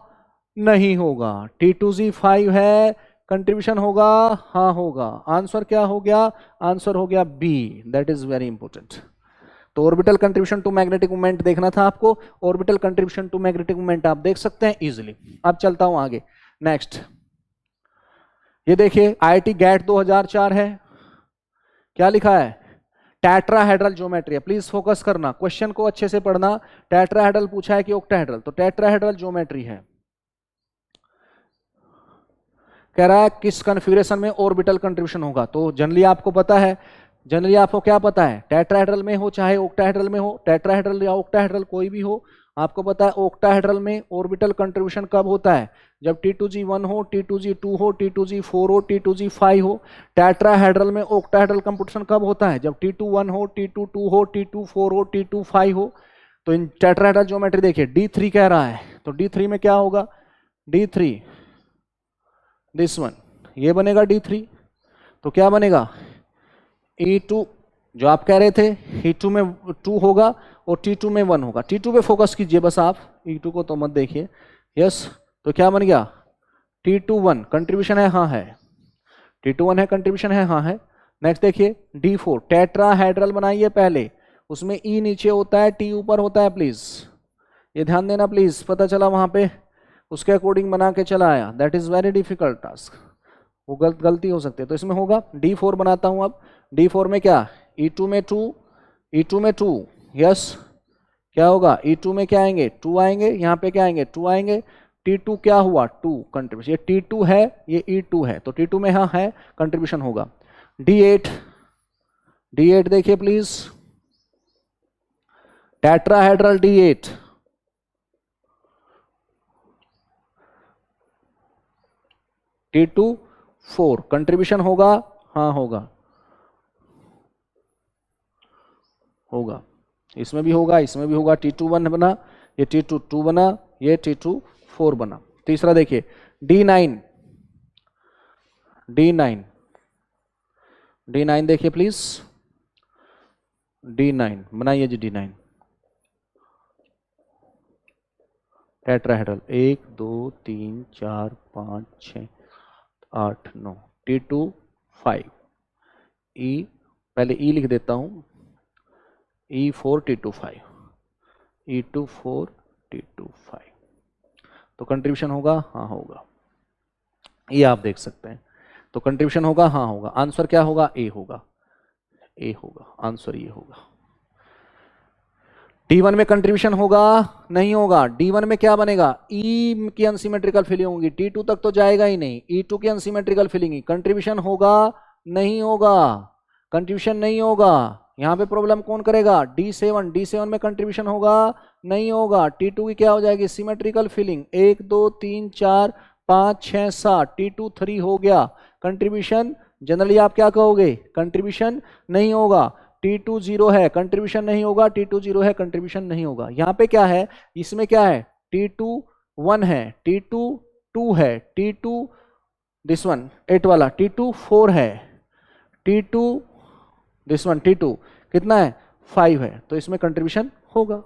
नहीं होगा। T2G5 है, कंट्रीब्यूशन होगा, हाँ होगा। आंसर क्या हो गया, आंसर हो गया B, that is very important. तो orbital contribution to magnetic moment देखना था आपको, orbital contribution to magnetic moment आप देख सकते हैं इजीली। अब चलता हूं आगे, नेक्स्ट, ये देखिए IIT गैट 2004 है, क्या लिखा है, टेट्राहेड्रल ज्योमेट्री है, प्लीज फोकस करना, क्वेश्चन को अच्छे से पढ़ना। टेट्राहेड्रल पूछा है कि ऑक्टाहेड्रल, तो टेट्राहेड्रल ज्योमेट्री है। कह रहा है किस कन्फिगरेशन में ऑर्बिटल कंट्रीब्यूशन होगा, तो जनरली आपको पता है, जनरली आपको क्या पता है, टेट्राहेड्रल में हो चाहे ऑक्टाहेड्रल में हो, टेट्राहेड्रल या ऑक्टाहेड्रल कोई भी हो, आपको पता है ऑक्टाहेड्रल में ऑर्बिटल कंट्रीब्यूशन कब होता है, जब T2G1 हो, T2G2 हो, T2G4 हो, T2G5 हो। टेट्राहेड्रल में ऑक्टाहेड्रल कंट्रीब्यूशन कब होता है, जब T2-1 हो, T2-2 हो, T2-4 हो, T2-5 हो। तो इन टेट्राहेड्रल ज्योमेट्री देखिए, D3 कह रहा है, तो D3 में क्या होगा, D3 दिस वन, ये बनेगा D3, तो क्या बनेगा E2, जो आप कह रहे थे E2 में 2 होगा और T2 में 1 होगा। T2 पे फोकस कीजिए बस आप, E2 को तो मत देखिए। यस, तो क्या बन गया, T2-1 कंट्रीब्यूशन है, हाँ है, T2-1 है कंट्रीब्यूशन है, हाँ है। नेक्स्ट देखिए D4, टेट्राहेड्रल बनाइए पहले, उसमें E नीचे होता है, T ऊपर होता है, प्लीज ये ध्यान देना प्लीज, पता चला वहां पे उसके अकॉर्डिंग बना के चला आया, that is very difficult task, वो गलती हो सकती है। तो इसमें होगा D4 बनाता हूं अब, D4 में क्या, E2 में 2, E2 में 2, यस, क्या होगा E2 में क्या आएंगे, 2 आएंगे, यहाँ पे क्या आएंगे, 2 आएंगे। T2 क्या हुआ, 2 कंट्रीब्यूशन, ये T2 है, ये E2 है, तो T2 में हाँ है कंट्रीब्यूशन होगा। D8, D8 देखिए please, tetrahedral D8, T2-4 contribution होगा, हाँ होगा, होगा, इसमें भी होगा, इसमें भी होगा। T2-1 बना, ये T2-2 बना, ये T2-4 बना। तीसरा देखिए D9, D9, D9 देखिए प्लीज, D9 बनाइए जी, D9 टेट्राहेड्रल, 1 2 3 4 5 6 8 9, T2-5, E पहले E लिख देता हूं, E4 T2-5, E2-4 T2-5, तो कंट्रीब्यूशन होगा, हाँ होगा, ये आप देख सकते हैं, तो कंट्रीब्यूशन होगा, हाँ होगा। आंसर क्या होगा, ए होगा, ए होगा, आंसर ये होगा। D1 में कंट्रीब्यूशन होगा, नहीं होगा, D1 में क्या बनेगा, E की अनसिमेट्रिकल फिलिंग होगी, T2 तक तो जाएगा ही नहीं, E2 की अनसिमेट्रिकल फिलिंग, कंट्रीब्यूशन होगा, नहीं होगा, कंट्रीब्यूशन नहीं होगा। यहां पे प्रॉब्लम कौन करेगा, D7, D7 में कंट्रीब्यूशन होगा, नहीं होगा। T2 की क्या हो जाएगी, सिमेट्रिकल फिलिंग, 1 2 3 4 5 6 7, T2 3 हो गया, कंट्रीब्यूशन जनरली आप क्या कहोगे, कंट्रीब्यूशन नहीं होगा। T2 0 है, कंट्रीब्यूशन नहीं होगा, T2 0 है, कंट्रीब्यूशन नहीं होगा। यहां पे क्या है, इसमें क्या है, T2 1 है, T2 2 है, T2 दिस वन 8 वाला, T2 4 है, T2 दिस वन T2 कितना है, 5 है, तो इसमें कंट्रीब्यूशन होगा।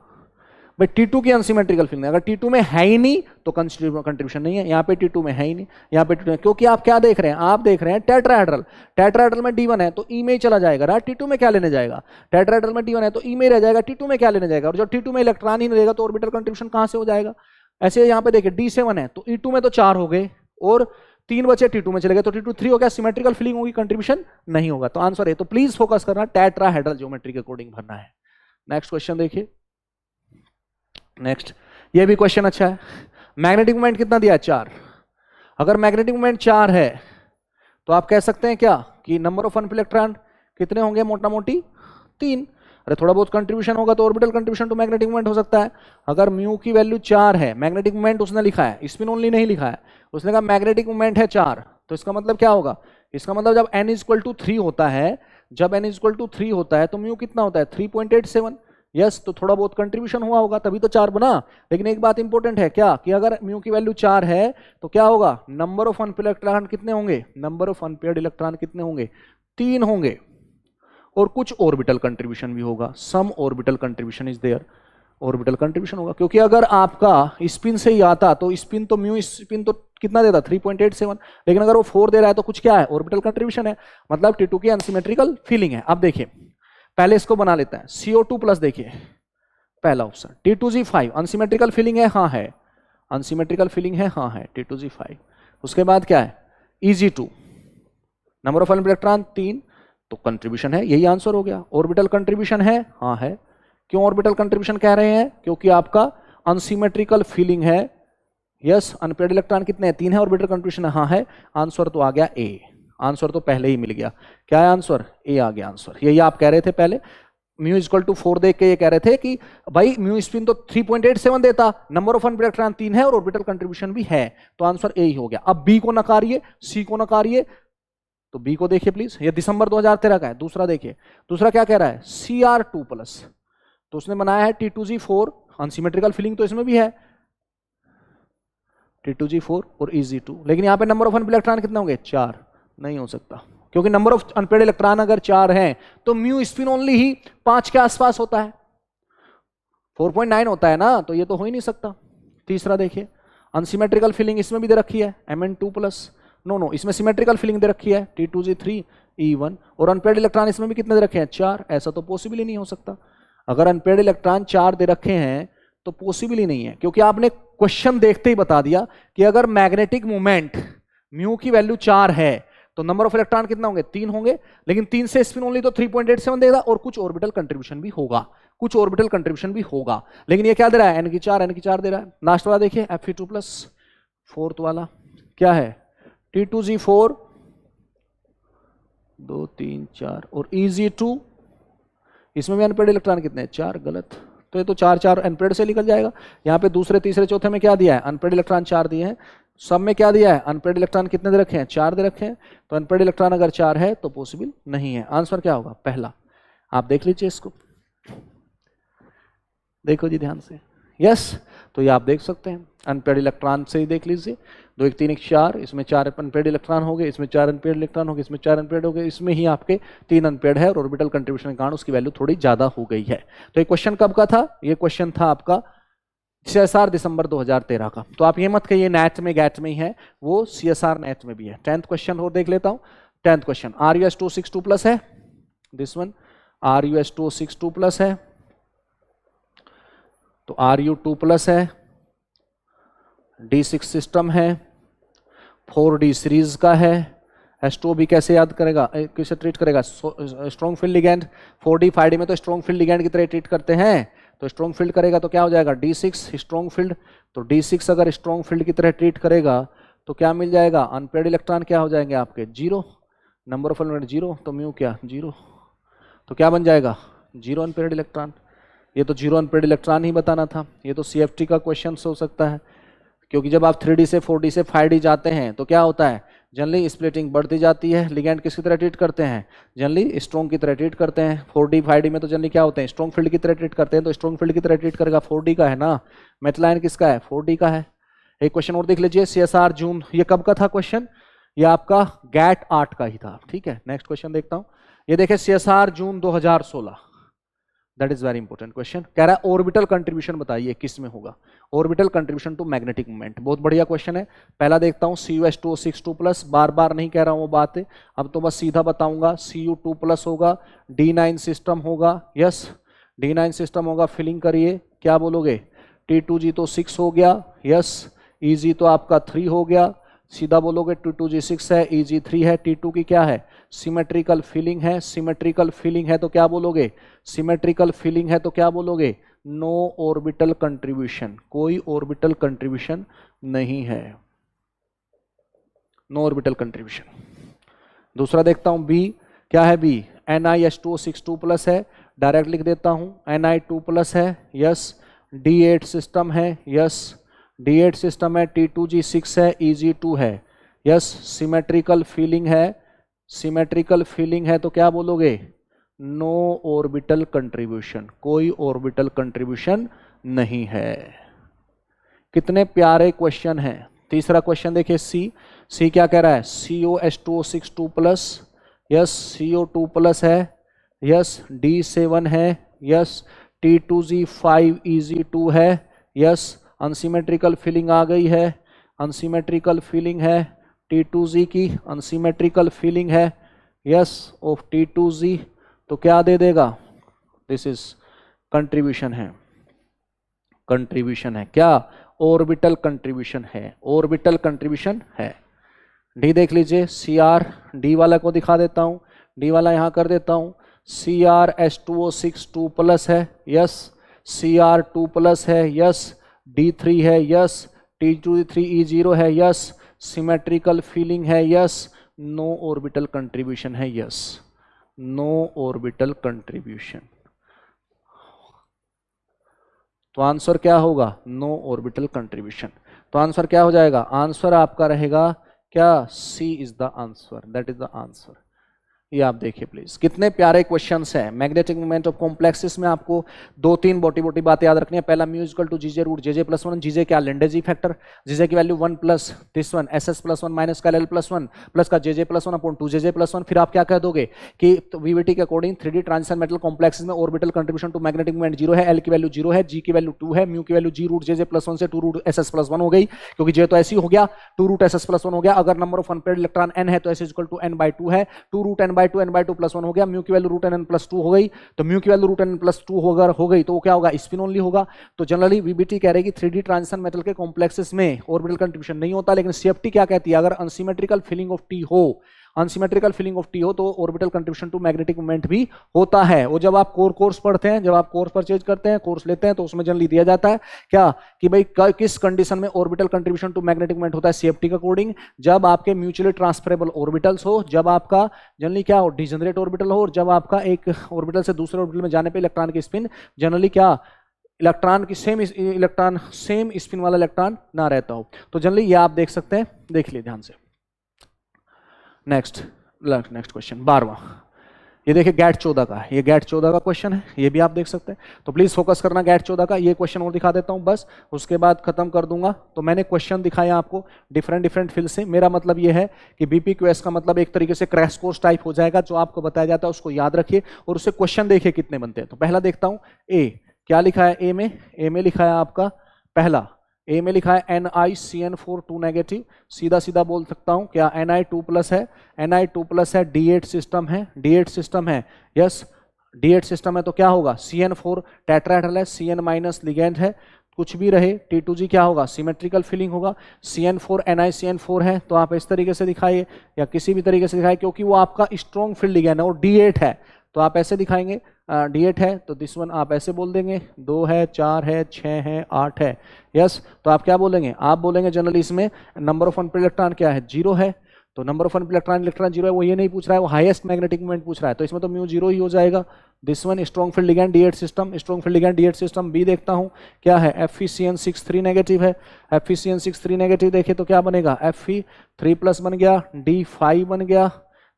भाई T2 की अनसिमेट्रिकल फिलिंग, अगर T2 में है ही नहीं तो कंट्रीब्यूशन नहीं है। यहाँ पे T2 में है ही नहीं, यहाँ पे T2 में, क्योंकि आप क्या देख रहे हैं, आप देख रहे हैं टेट्राहेड्रल, टेट्राहेड्रल में D1 है तो E में ही चला जाएगा, राइट, T2 में क्या लेने जाएगा, टेट्राहेड्रल में D1 है तो E में ही रह जाएगा, T2 में क्या लेने जाएगा, और जब T2 में इलेक्ट्रॉन ही नहीं रहेगा तो ऑर्बिटल कंट्रीब्यूशन कहां से हो जाएगा। ऐसे यहाँ पे देखिए D7 है तो E2 में तो 4 हो गए और 3 बचे T2 में चले गए, तो T2 3 हो गया, सिमेट्रिकल फिलिंग होगी, कंट्रीब्यूशन नहीं होगा, तो आंसर है। तो प्लीज फोकस करना, टेट्राहेड्रल ज्योमेट्री के अकॉर्डिंग भरना है। नेक्स्ट क्वेश्चन देखिए, नेक्स्ट, ये भी क्वेश्चन अच्छा है। मैग्नेटिक मोमेंट कितना दिया है, 4। अगर मैग्नेटिक मोमेंट 4 है तो आप कह सकते हैं क्या कि नंबर ऑफ अनफिल्ड इलेक्ट्रॉन कितने होंगे, मोटा मोटी 3। अरे थोड़ा बहुत कंट्रीब्यूशन होगा तो orbital contribution to magnetic moment हो सकता है। अगर म्यू की वैल्यू 4 है, मैग्नेटिक मोमेंट उसने लिखा है, स्पिन ओनली नहीं लिखा है, उसने कहा मैग्नेटिक मोमेंट है 4, तो इसका मतलब क्या होगा, इसका मतलब जब n = 3 होता है, जब n = 3 होता है तो म्यू कितना होता है, 3.87। यस, तो थोड़ा बहुत कंट्रीब्यूशन हुआ होगा तभी तो 4 बना। लेकिन एक बात इंपॉर्टेंट है क्या, कि अगर म्यू की वैल्यू 4 है तो क्या होगा, नंबर ऑफ अनपेयर्ड इलेक्ट्रॉन कितने होंगे, नंबर ऑफ अनपेयर्ड इलेक्ट्रॉन कितने होंगे, 3 होंगे, और कुछ ऑर्बिटल कंट्रीब्यूशन भी होगा, some orbital contribution is there, orbital contribution होगा। क्योंकि अगर आपका स्पिन से ही आता तो स्पिन तो म्यू स्पिन तो कितना देता, 3.87, लेकिन अगर वो 4 दे रहा है तो कुछ क्या है, ऑर्बिटल कंट्रीब्यूशन है, मतलब T2 की अनसिमेट्रिकल फीलिंग है। अब देखिए पहले इसको बना लेते हैं, CO2 प्लस, देखिए पहला ऑप्शन T2G5 अनसिमेट्रिकल फीलिंग है, हाँ है, अनसिमेट्रिकल फीलिंग है, हाँ है, T2G5। उसके बाद क्या है, EG2 नंबर ऑफ इलेक्ट्रॉन 3, तो कंट्रीब्यूशन है, यही आंसर हो गया। ऑर्बिटल कंट्रीब्यूशन है, हाँ है। क्यों ऑर्बिटल कंट्रीब्यूशन कह रहे हैं? क्योंकि आपका अनसिमेट्रिकल फीलिंग है। यस, अनपेयर्ड इलेक्ट्रॉन कितने हैं? 3 है। ऑर्बिटल कंट्रीब्यूशन हाँ है। आंसर तो आ गया ए, आंसर तो पहले ही मिल गया। क्या है आंसर? ए आ गया आंसर। यही आप कह रहे थे पहले, म्यू इक्वल टू 4 देख के ये कह रहे थे कि भाई म्यू स्पिन तो 3.87 देता, नंबर ऑफ अनपेयर्ड इलेक्ट्रॉन 3 है और ऑर्बिटल कंट्रीब्यूशन भी है, तो आंसर ए ही हो गया। अब बी को नकारिए, सी को नकारिए। तो बी को देखिए प्लीज, ये दिसंबर 2013 का है। दूसरा देखिए, दूसरा क्या कह रहा है? Cr2+, तो उसने बनाया है T2G4, अनसिमेट्रिकल फीलिंग तो इसमें भी है, T2G4 और Eg2, लेकिन यहां पे नंबर ऑफ अनपेयर्ड इलेक्ट्रॉन कितने होंगे? 4। नहीं हो सकता, क्योंकि नंबर ऑफ अनपेयर्ड इलेक्ट्रॉन अगर 4 हैं तो म्यू स्पिन ओनली ही 5 के आसपास होता है, 4.9 होता है ना, तो ये तो हो ही नहीं सकता। तीसरा देखिए, अनसिमेट्रिकल फीलिंग इसमें भी दे रखी है, Mn2+, नो इसमें सिमेट्रिकल फीलिंग दे रखी है, T2G3 E1, और अनपेयर्ड इलेक्ट्रॉन इसमें भी कितने दे रखे हैं? 4। ऐसा तो पॉसिबल ही नहीं हो सकता। अगर अनपेयर्ड इलेक्ट्रॉन 4 दे रखे हैं तो पॉसिबल ही नहीं है, क्योंकि आपने क्वेश्चन देखते ही बता दिया कि अगर मैग्नेटिक मोमेंट म्यू की वैल्यू 4 है तो नंबर ऑफ इलेक्ट्रॉन कितना होंगे? 3 होंगे, लेकिन 3 से स्पिन ओनली तो 3.87 देगा और कुछ ऑर्बिटल कंट्रीब्यूशन भी होगा, कुछ ऑर्बिटल कंट्रीब्यूशन भी होगा। लेकिन ये क्या दे रहा है? n की 4 दे रहा है। लास्ट वाला देखिए, Fe2+, फोर्थ वाला क्या है? T2G4, 2 3 4 और Eg2, इसमें भी अनपेयर्ड इलेक्ट्रॉन कितने हैं? 4। गलत, तो ये तो 4 अनपेयर्ड से निकल जाएगा। यहाँ पे दूसरे तीसरे चौथे में क्या दिया है? अनपेयर्ड इलेक्ट्रॉन 4 दिए हैं। सब में क्या दिया है? अनपेयर्ड इलेक्ट्रॉन कितने दे रखे हैं? 4 दे रखे हैं। तो अनपेयर्ड इलेक्ट्रॉन अगर 4 है तो पॉसिबल नहीं है। आंसर क्या होगा? पहला। आप देख लीजिए इसको, देखो जी ध्यान से। यस, तो ये आप देख सकते हैं, अनपेयर्ड इलेक्ट्रॉन से ही देख लीजिए। 2 1 3 1 4, इसमें 4 अनपेयर्ड इलेक्ट्रॉन हो गए, इसमें 4 अनपेयर्ड इलेक्ट्रॉन हो गए, इसमें 4 अनपेयर्ड हो गए, इसमें ही आपके 3 अनपेयर्ड है और ऑर्बिटल कंट्रीब्यूशन के कारण उसकी वैल्यू थोड़ी ज्यादा हो गई है। तो ये क्वेश्चन कब का था? ये क्वेश्चन था आपका CSR दिसंबर 2013 का। तो आप ये मत कहिए नैट में गैट में ही है, वो CSR नैट में भी है। 10th क्वेश्चन और देख लेता हूं। 10th क्वेश्चन, RuS262+ है, दिस वन RuS262+ है, तो Ru2+ है, D6 सिस्टम है, 4D सीरीज का है। H2O भी कैसे याद करेगा, कैसे ट्रीट करेगा? Strong field ligand, 4D 5D में तो स्ट्रॉन्ग फील्ड लिगैंड की तरह ट्रीट करते हैं, तो स्ट्रॉन्ग फील्ड करेगा तो क्या हो जाएगा? D6 strong field. तो D6 अगर स्ट्रॉन्ग फील्ड की तरह ट्रीट करेगा तो क्या मिल जाएगा? अनपेयर्ड इलेक्ट्रॉन क्या हो जाएंगे आपके? 0, नंबर ऑफ एलिमेंट 0, तो म्यू क्या? 0, तो क्या बन जाएगा? 0 अनपेयर्ड इलेक्ट्रॉन। ये तो 0 अनपेयर्ड इलेक्ट्रॉन ही बताना था, ये तो CFT का क्वेश्चन हो सकता है, क्योंकि जब आप 3D से 4D से 5D जाते हैं तो क्या होता है? जनरली स्प्लिटिंग बढ़ती जाती है। लिगैंड किसकी तरह ट्रीट करते हैं? जनरली स्ट्रॉन्ग की तरह ट्रीट करते हैं। 4D 5D में तो जनरली क्या होते हैं? स्ट्रॉन्ग फील्ड की तरह ट्रीट करते हैं, तो स्ट्रॉन्ग फील्ड की तरह ट्रीट करेगा। 4D का है ना, मेथलाइन किसका है? 4D का है। एक क्वेश्चन और देख लीजिए, CSR जून, ये कब का था क्वेश्चन? ये आपका गैट 8 का ही था, ठीक है। नेक्स्ट क्वेश्चन देखता हूं, ये देखिए CSR जून 2016, that is very important question. कह रहा है ऑर्बिटल कंट्रीब्यूशन बताइए किस में होगा? Orbital contribution to magnetic moment, बहुत बढ़िया क्वेश्चन है। पहला देखता हूं, CuS262+, बार बार नहीं कह रहा हूं वो बात है, अब तो बस सीधा बताऊंगा। Cu2+ होगा, D9 सिस्टम होगा, यस D9 सिस्टम होगा। फिलिंग करिए, क्या बोलोगे? T2G तो 6 हो गया, यस। Eg तो आपका 3 हो गया, सीधा बोलोगे T2G 6 है, Eg3 है। T2 की क्या है? सिमेट्रिकल फीलिंग है, सिमेट्रिकल फीलिंग है तो क्या बोलोगे? सिमेट्रिकल फीलिंग है तो क्या बोलोगे? नो ऑर्बिटल कंट्रीब्यूशन, कोई ऑर्बिटल कंट्रीब्यूशन नहीं है, नो ऑर्बिटल कंट्रीब्यूशन। दूसरा देखता हूं बी, क्या है बी? NiS262+ है, डायरेक्ट लिख देता हूं, Ni2+ है, यस। D8 सिस्टम है, यस D8 सिस्टम है। T2G 6 है, Eg2 है, यस। सिमेट्रिकल फीलिंग है, सिमेट्रिकल फीलिंग है तो क्या बोलोगे? नो ऑर्बिटल कंट्रीब्यूशन, कोई ऑर्बिटल कंट्रीब्यूशन नहीं है। कितने प्यारे क्वेश्चन हैं। तीसरा क्वेश्चन देखिए, सी क्या कह रहा है? CuS262+, yes. CO2+ है, यस। D7 है, यस। T2G 5 Eg2 है, यस। अनसिमेट्रिकल फीलिंग आ गई है, अनसिमेट्रिकल फीलिंग है T2G की, अनसिमेट्रिकल फीलिंग है, यस ऑफ T2G, तो क्या दे देगा? दिस इज कंट्रीब्यूशन है, कंट्रीब्यूशन है क्या? ऑर्बिटल कंट्रीब्यूशन है, ऑर्बिटल कंट्रीब्यूशन है। डी देख लीजिए, CR, डी वाला को दिखा देता हूं। डी वाला यहाँ कर देता हूँ, CrH2O6 2 प्लस है, यस, Cr 2 प्लस है, यस, D3 है, यस, T2E3E0 है, यस, सिमेट्रिकल फीलिंग है, यस, नो ऑर्बिटल कंट्रीब्यूशन है, यस, नो ऑर्बिटल कंट्रीब्यूशन। तो आंसर क्या होगा? No orbital contribution. तो आंसर क्या हो जाएगा? आंसर आपका रहेगा क्या? C is the answer, that is the answer. ये आप देखिए प्लीज, कितने प्यारे क्वेश्चंस हैं। मैग्नेटिक मोमेंट ऑफ कॉम्प्लेक्सेस में आपको दो तीन बोटी बोटी बातें याद रखनी है। पहला mu J equal to g J root J J plus one, g J क्या? लेंडेजी फैक्टर, जीजे की value 1 plus this one SS plus one minus का LL प्लस वन प्लस का J J plus one upon 2 J J plus one. फिर आप क्या कह दोगे कि VVT के according 3D transition metal complexes में orbital contribution to magnetic moment 0 है, L की वैल्यू 0 है, G की वैल्यू 2 है, म्यू की value G root J J plus one से 2 रूट SS प्लस वन हो गई, क्योंकि J तो ऐसी हो गया, 2 रूट SS प्लस वन हो गया। अगर number of unpaired electron n है तो S इक्वल टू n/2 है, 2 रूट n/2 प्लस वन हो गया, म्यू की वैल्यू रूट n प्लस 2 हो गई। तो म्यू की वैल्यू रूट n प्लस 2 हो गई तो वो क्या होगा? स्पिन ओनली होगा। तो जनरली VBT कह रहे हैं कि 3D ट्रांजिशन मेटल के कॉम्प्लेक्सेस में ऑर्बिटल कंट्रीब्यूशन नहीं होता, लेकिन CFT क्या कहती है? अगर अनसिमेट्रिकल फिलिंग ऑफ T हो, अनसिमेट्रिकल फिलिंग ऑफ T हो तो orbital contribution to magnetic moment भी होता है। वो जब आप कोर्स पढ़ते हैं, जब आप कोर्स परचेज करते हैं, कोर्स लेते हैं, तो उसमें जनरली दिया जाता है क्या कि भाई किस कंडीशन में orbital contribution to magnetic moment होता है CFT के अकॉर्डिंग? जब आपके म्यूचुअली ट्रांसफरेबल ऑर्बिटल्स हो, जब आपका जनरली क्या हो? डिजेनरेट ऑर्बिटल हो, और जब आपका एक ऑर्बिटल से दूसरे ऑर्बिटल में जाने पर इलेक्ट्रॉन की स्पिन जनरली क्या इलेक्ट्रॉन की सेम स्पिन वाला इलेक्ट्रॉन ना रहता हो। तो जनरली ये आप देख सकते हैं, देख लिए ध्यान से। नेक्स्ट क्वेश्चन 12वां, ये देखिए गैट 14 का, ये गैट 14 का क्वेश्चन है, ये भी आप देख सकते हैं। तो प्लीज फोकस करना गैट 14 का। ये क्वेश्चन और दिखा देता हूं बस, उसके बाद खत्म कर दूंगा। तो मैंने क्वेश्चन दिखाया आपको डिफरेंट फील्ड से। मेरा मतलब ये है कि BPQS का मतलब एक तरीके से क्रैश कोर्स टाइप हो जाएगा, जो आपको बताया जाता है उसको याद रखिए और उससे क्वेश्चन देखिए कितने बनते हैं। तो पहला देखता हूं, ए क्या लिखा है? ए में लिखा है आपका पहला, ए में लिखा है NiCN4 2 नेगेटिव। सीधा सीधा बोल सकता हूं क्या? Ni2 प्लस है, Ni2 प्लस है, D8 सिस्टम है, D8 सिस्टम है, यस, D8 सिस्टम है। तो क्या होगा? CN4 टेट्राहेड्रल है, CN माइनस लिगेंड है, कुछ भी रहे, T2G क्या होगा? सिमेट्रिकल फिलिंग होगा। CN4 NiCN4 है, तो आप इस तरीके से दिखाइए या किसी भी तरीके से दिखाइए, क्योंकि वो आपका स्ट्रॉन्ग फील्ड लिगेंड है और D8 है, तो आप ऐसे दिखाएंगे। D8 है तो दिस वन आप ऐसे बोल देंगे, 2 है, 4 है, 6 है, 8 है, यस। तो आप क्या बोलेंगे? आप बोलेंगे जनरली इसमें नंबर ऑफ अनपेयर्ड इलेक्ट्रॉन क्या है? 0 है। तो नंबर ऑफ अनपेयर्ड इलेक्ट्रॉन 0 है, वो ये नहीं पूछ रहा है, वो हाईएस्ट मैग्नेटिक मोमेंट पूछ रहा है, तो इसमें तो म्यू 0 ही हो जाएगा। This one strong field ligand D8 system, strong field ligand D8 system. बी देखता हूं क्या है? FeCN6 3 नेगेटिव है, FeCN6 3 नेगेटिव देखे तो क्या बनेगा? Fe3 प्लस बन गया, D5 बन गया,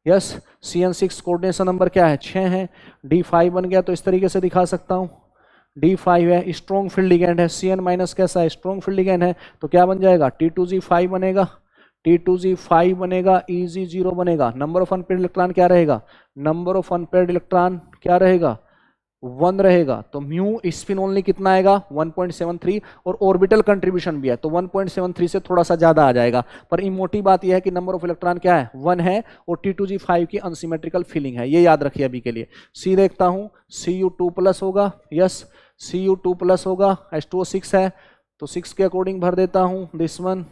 यस। CN6 कोऑर्डिनेशन नंबर क्या है? 6 है, D5 बन गया। तो इस तरीके से दिखा सकता हूं, D5 है, स्ट्रॉन्ग फील्ड लिगेंड है, CN माइनस कैसा है? स्ट्रॉन्ग फील्ड लिगेंड है, तो क्या बन जाएगा? T2G5 बनेगा, T2G5 बनेगा, EG0 बनेगा। नंबर ऑफ अनपेयर्ड इलेक्ट्रॉन क्या रहेगा? नंबर ऑफ अनपेयर्ड इलेक्ट्रॉन क्या रहेगा? 1 रहेगा। तो म्यू स्पिन ओनली कितना आएगा? 1.73, और ऑर्बिटल कंट्रीब्यूशन भी है तो 1.73 से थोड़ा सा ज्यादा आ जाएगा। पर ये मोटी बात यह है कि नंबर ऑफ इलेक्ट्रॉन क्या है? 1 है, और T2G5 की अनसिमेट्रिकल फिलिंग है, ये याद रखिए अभी के लिए। सी देखता हूं, Cu2 प्लस होगा, यस, Cu2 प्लस होगा, H2O6 है तो 6 के अकॉर्डिंग भर देता हूं, दिस वन।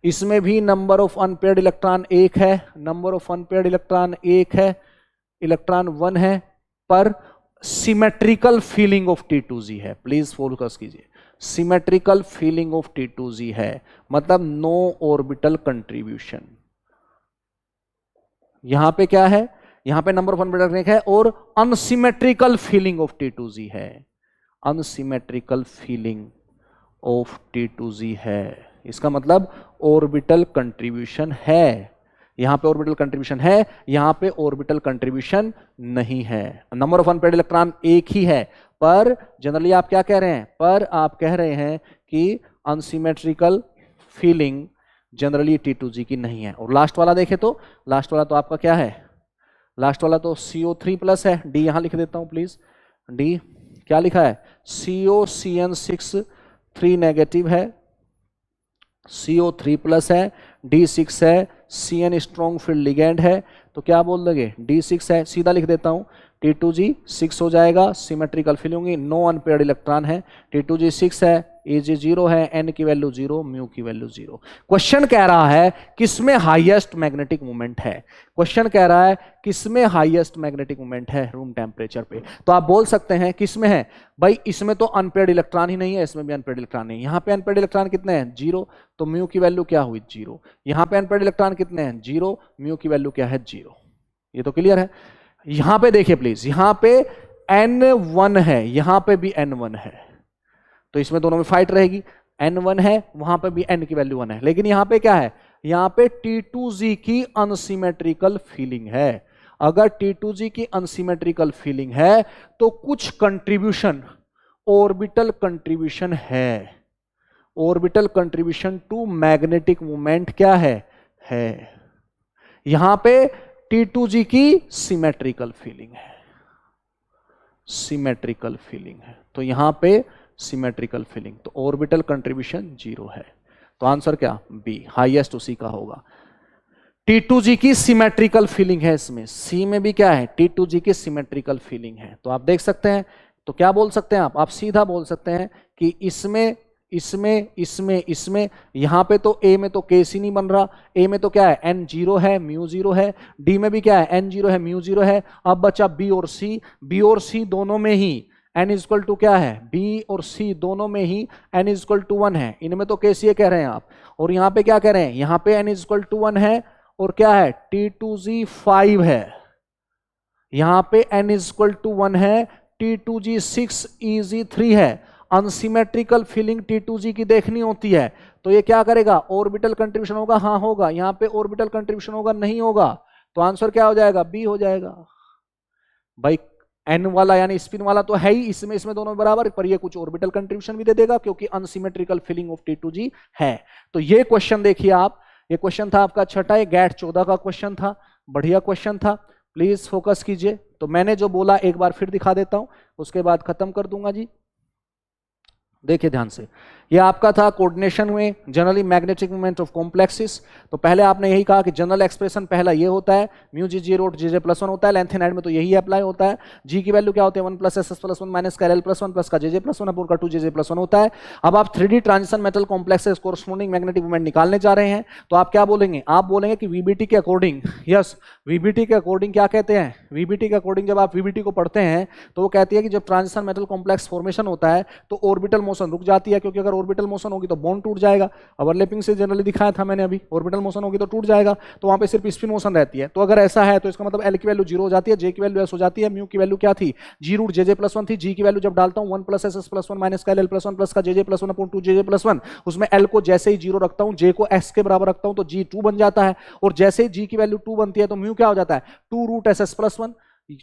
इसमें भी नंबर ऑफ अनपेयर्ड इलेक्ट्रॉन 1 है, नंबर ऑफ अनपेयर्ड इलेक्ट्रॉन 1 है, इलेक्ट्रॉन 1 है, पर सिमेट्रिकल फीलिंग ऑफ T2G है। प्लीज फोकस कीजिए, सिमेट्रिकल फीलिंग ऑफ T2G है, मतलब नो ऑर्बिटल कंट्रीब्यूशन। यहां पे क्या है? यहां पे नंबर ऑफ अनपेयर्ड है और अनसिमेट्रिकल फीलिंग ऑफ T2G है, अनसिमेट्रिकल फीलिंग ऑफ T2G है। इसका मतलब ऑर्बिटल कंट्रीब्यूशन है, यहां पे ऑर्बिटल कंट्रीब्यूशन है, यहां पे ऑर्बिटल कंट्रीब्यूशन नहीं है। नंबर ऑफ अनपेयर्ड इलेक्ट्रॉन एक ही है, पर जनरली आप क्या कह रहे हैं? पर आप कह रहे हैं कि अनसिमेट्रिकल फीलिंग जनरली T2G की नहीं है। और लास्ट वाला देखें तो लास्ट वाला तो आपका क्या है? लास्ट वाला तो CO3 प्लस है, डी यहां लिख देता हूं प्लीज। डी क्या लिखा है? COCN6 3 नेगेटिव है, CO3 प्लस है, D6 है, CN स्ट्रॉन्ग फील्ड लिगेंड है, तो क्या बोल दोगे? D6 है। सीधा लिख देता हूं, T2G 6 हो जाएगा, सिमेट्रिकल फीलिंग होगी, नो अनपेयर्ड इलेक्ट्रॉन है, T2G 6 है, AG 0 है, N की वैल्यू 0, म्यू की वैल्यू 0। क्वेश्चन कह रहा है किसमें हाईएस्ट मैग्नेटिक मोमेंट है, क्वेश्चन कह रहा है किसमें हाईएस्ट मैग्नेटिक मोमेंट है रूम टेम्परेचर पे। तो आप बोल सकते हैं किसमें है भाई, इसमें तो अनपेयर्ड इलेक्ट्रॉन ही नहीं है, इसमें भी अनपेयर्ड इलेक्ट्रॉन नहीं है। यहां पे अनपेयर्ड इलेक्ट्रॉन कितने हैं 0, तो म्यू की वैल्यू क्या हुई 0। यहां पे अनपेयर्ड इलेक्ट्रॉन कितने हैं 0, म्यू की वैल्यू क्या है 0। ये तो क्लियर है। यहां पे देखिए प्लीज, यहां पे N1 है, यहां पे भी N1 है, तो इसमें दोनों में फाइट रहेगी। N1 है, वहां पे भी N की वैल्यू 1 है, लेकिन यहां पे क्या है, यहां पे T2G की अनसिमेट्रिकल फीलिंग है। अगर T2G की अनसिमेट्रिकल फीलिंग है तो कुछ कंट्रीब्यूशन, ऑर्बिटल कंट्रीब्यूशन है, orbital contribution to magnetic moment क्या है यहां पे T2G की सिमेट्रिकल फीलिंग है, सिमेट्रिकल फीलिंग है, तो यहां पे सिमेट्रिकल फीलिंग, तो ऑर्बिटल कंट्रीब्यूशन 0 है। तो आंसर क्या बी, हाईएस्ट उसी का होगा। T2G की सिमेट्रिकल फीलिंग है, इसमें सी में भी क्या है T2G की सिमेट्रिकल फीलिंग है। तो आप देख सकते हैं, तो क्या बोल सकते हैं आप सीधा बोल सकते हैं कि इसमें इसमें इसमें इसमें यहां पे तो A में तो केस ही नहीं बन रहा, A में तो क्या है N 0 है, म्यू 0 है, D में भी क्या है N 0 है, म्यू 0 है। अब बचा B और C, B और C दोनों में ही N इक्वल टू क्या है, B और C दोनों में ही N इक्वल टू 1 है, इनमें तो केस ये कह रहे हैं आप। और यहां पे क्या कह रहे हैं, यहां पे N इक्वल टू 1 है और क्या है T2G 5 है, यहां पे N इक्वल टू 1 है, T2G 6, EG 3 है। अनसिमेट्रिकल फीलिंग T2G की देखनी होती है, तो ये क्या करेगा, ऑर्बिटल कंट्रीब्यूशन होगा, हाँ होगा, यहां पे ऑर्बिटल कंट्रीब्यूशन होगा नहीं होगा, तो आंसर क्या हो जाएगा बी हो जाएगा। भाई N वाला यानी स्पिन वाला तो है ही, इसमें इसमें दोनों बराबर, पर ये कुछ ऑर्बिटल कंट्रीब्यूशन भी दे देगा क्योंकि अनसिमेट्रिकल फीलिंग ऑफ T2G है। तो ये क्वेश्चन देखिए आप, ये क्वेश्चन था आपका छठा, ये गैट 14 का क्वेश्चन था, बढ़िया क्वेश्चन था, प्लीज फोकस कीजिए। तो मैंने जो बोला एक बार फिर दिखा देता हूं, उसके बाद खत्म कर दूंगा जी। देखिए ध्यान से, ये आपका था कोऑर्डिनेशन में generally magnetic moment of complexes. तो पहले आपने यही कहा कि जनरल एक्सप्रेशन पहला ये होता है, म्यू जी जी रूट जे प्लस 1 होता है, लेंथ एंड में तो यही अप्लाई होता है। जी की वैल्यू क्या होती है 1 plus S S plus 1 minus का एल प्लस 1 प्लस का जे प्लस 1 अपोर का 2 जे प्लस 1 होता है। अब आप 3D transition metal complexes corresponding magnetic moment निकालने जा रहे हैं, तो आप क्या बोलेंगे, आप बोलेंगे कि वीबीटी के अकॉर्डिंग, यस वीबीटी के अकॉर्डिंग क्या कहते हैं, वीबीटी के अकॉर्डिंग जब आप वीबीटी को पढ़ते हैं तो वो कहती है कि जब ट्रांजिशन मेटल कॉम्प्लेक्स फॉर्मेशन होता है तो ऑर्बिटल मोशन रुक जाती है, क्योंकि अगर ऑर्बिटल मोशन होगी तो बॉन्ड टूट जाएगा। ओवरलैपिंग से जनरली दिखाया था मैंने अभी, ऑर्बिटल मोशन होगी तो टूट जाएगा, तो वहां पे सिर्फ स्पिन मोशन रहती है। तो अगर ऐसा है तो इसका मतलब एल की वैल्यू 0 हो जाती है, जे की वैल्यू एस हो जाती है, म्यू की वैल्यू क्या थी जी रूट जे प्लस 1 थी, जी की वैल्यू जब डालता हूं 1 plus S S plus 1 minus का एल प्लस 1 प्लस का जे प्लस 1 अपॉन 2 जे प्लस 1, उसमें एल को जैसे ही 0 रखता हूं, जे को एस के बराबर रखता हूं तो जी 2 बन जाता है, और जैसे ही जी की वैल्यू 2 बनती है तो म्यू क्या हो जाता है 2 root S S plus 1,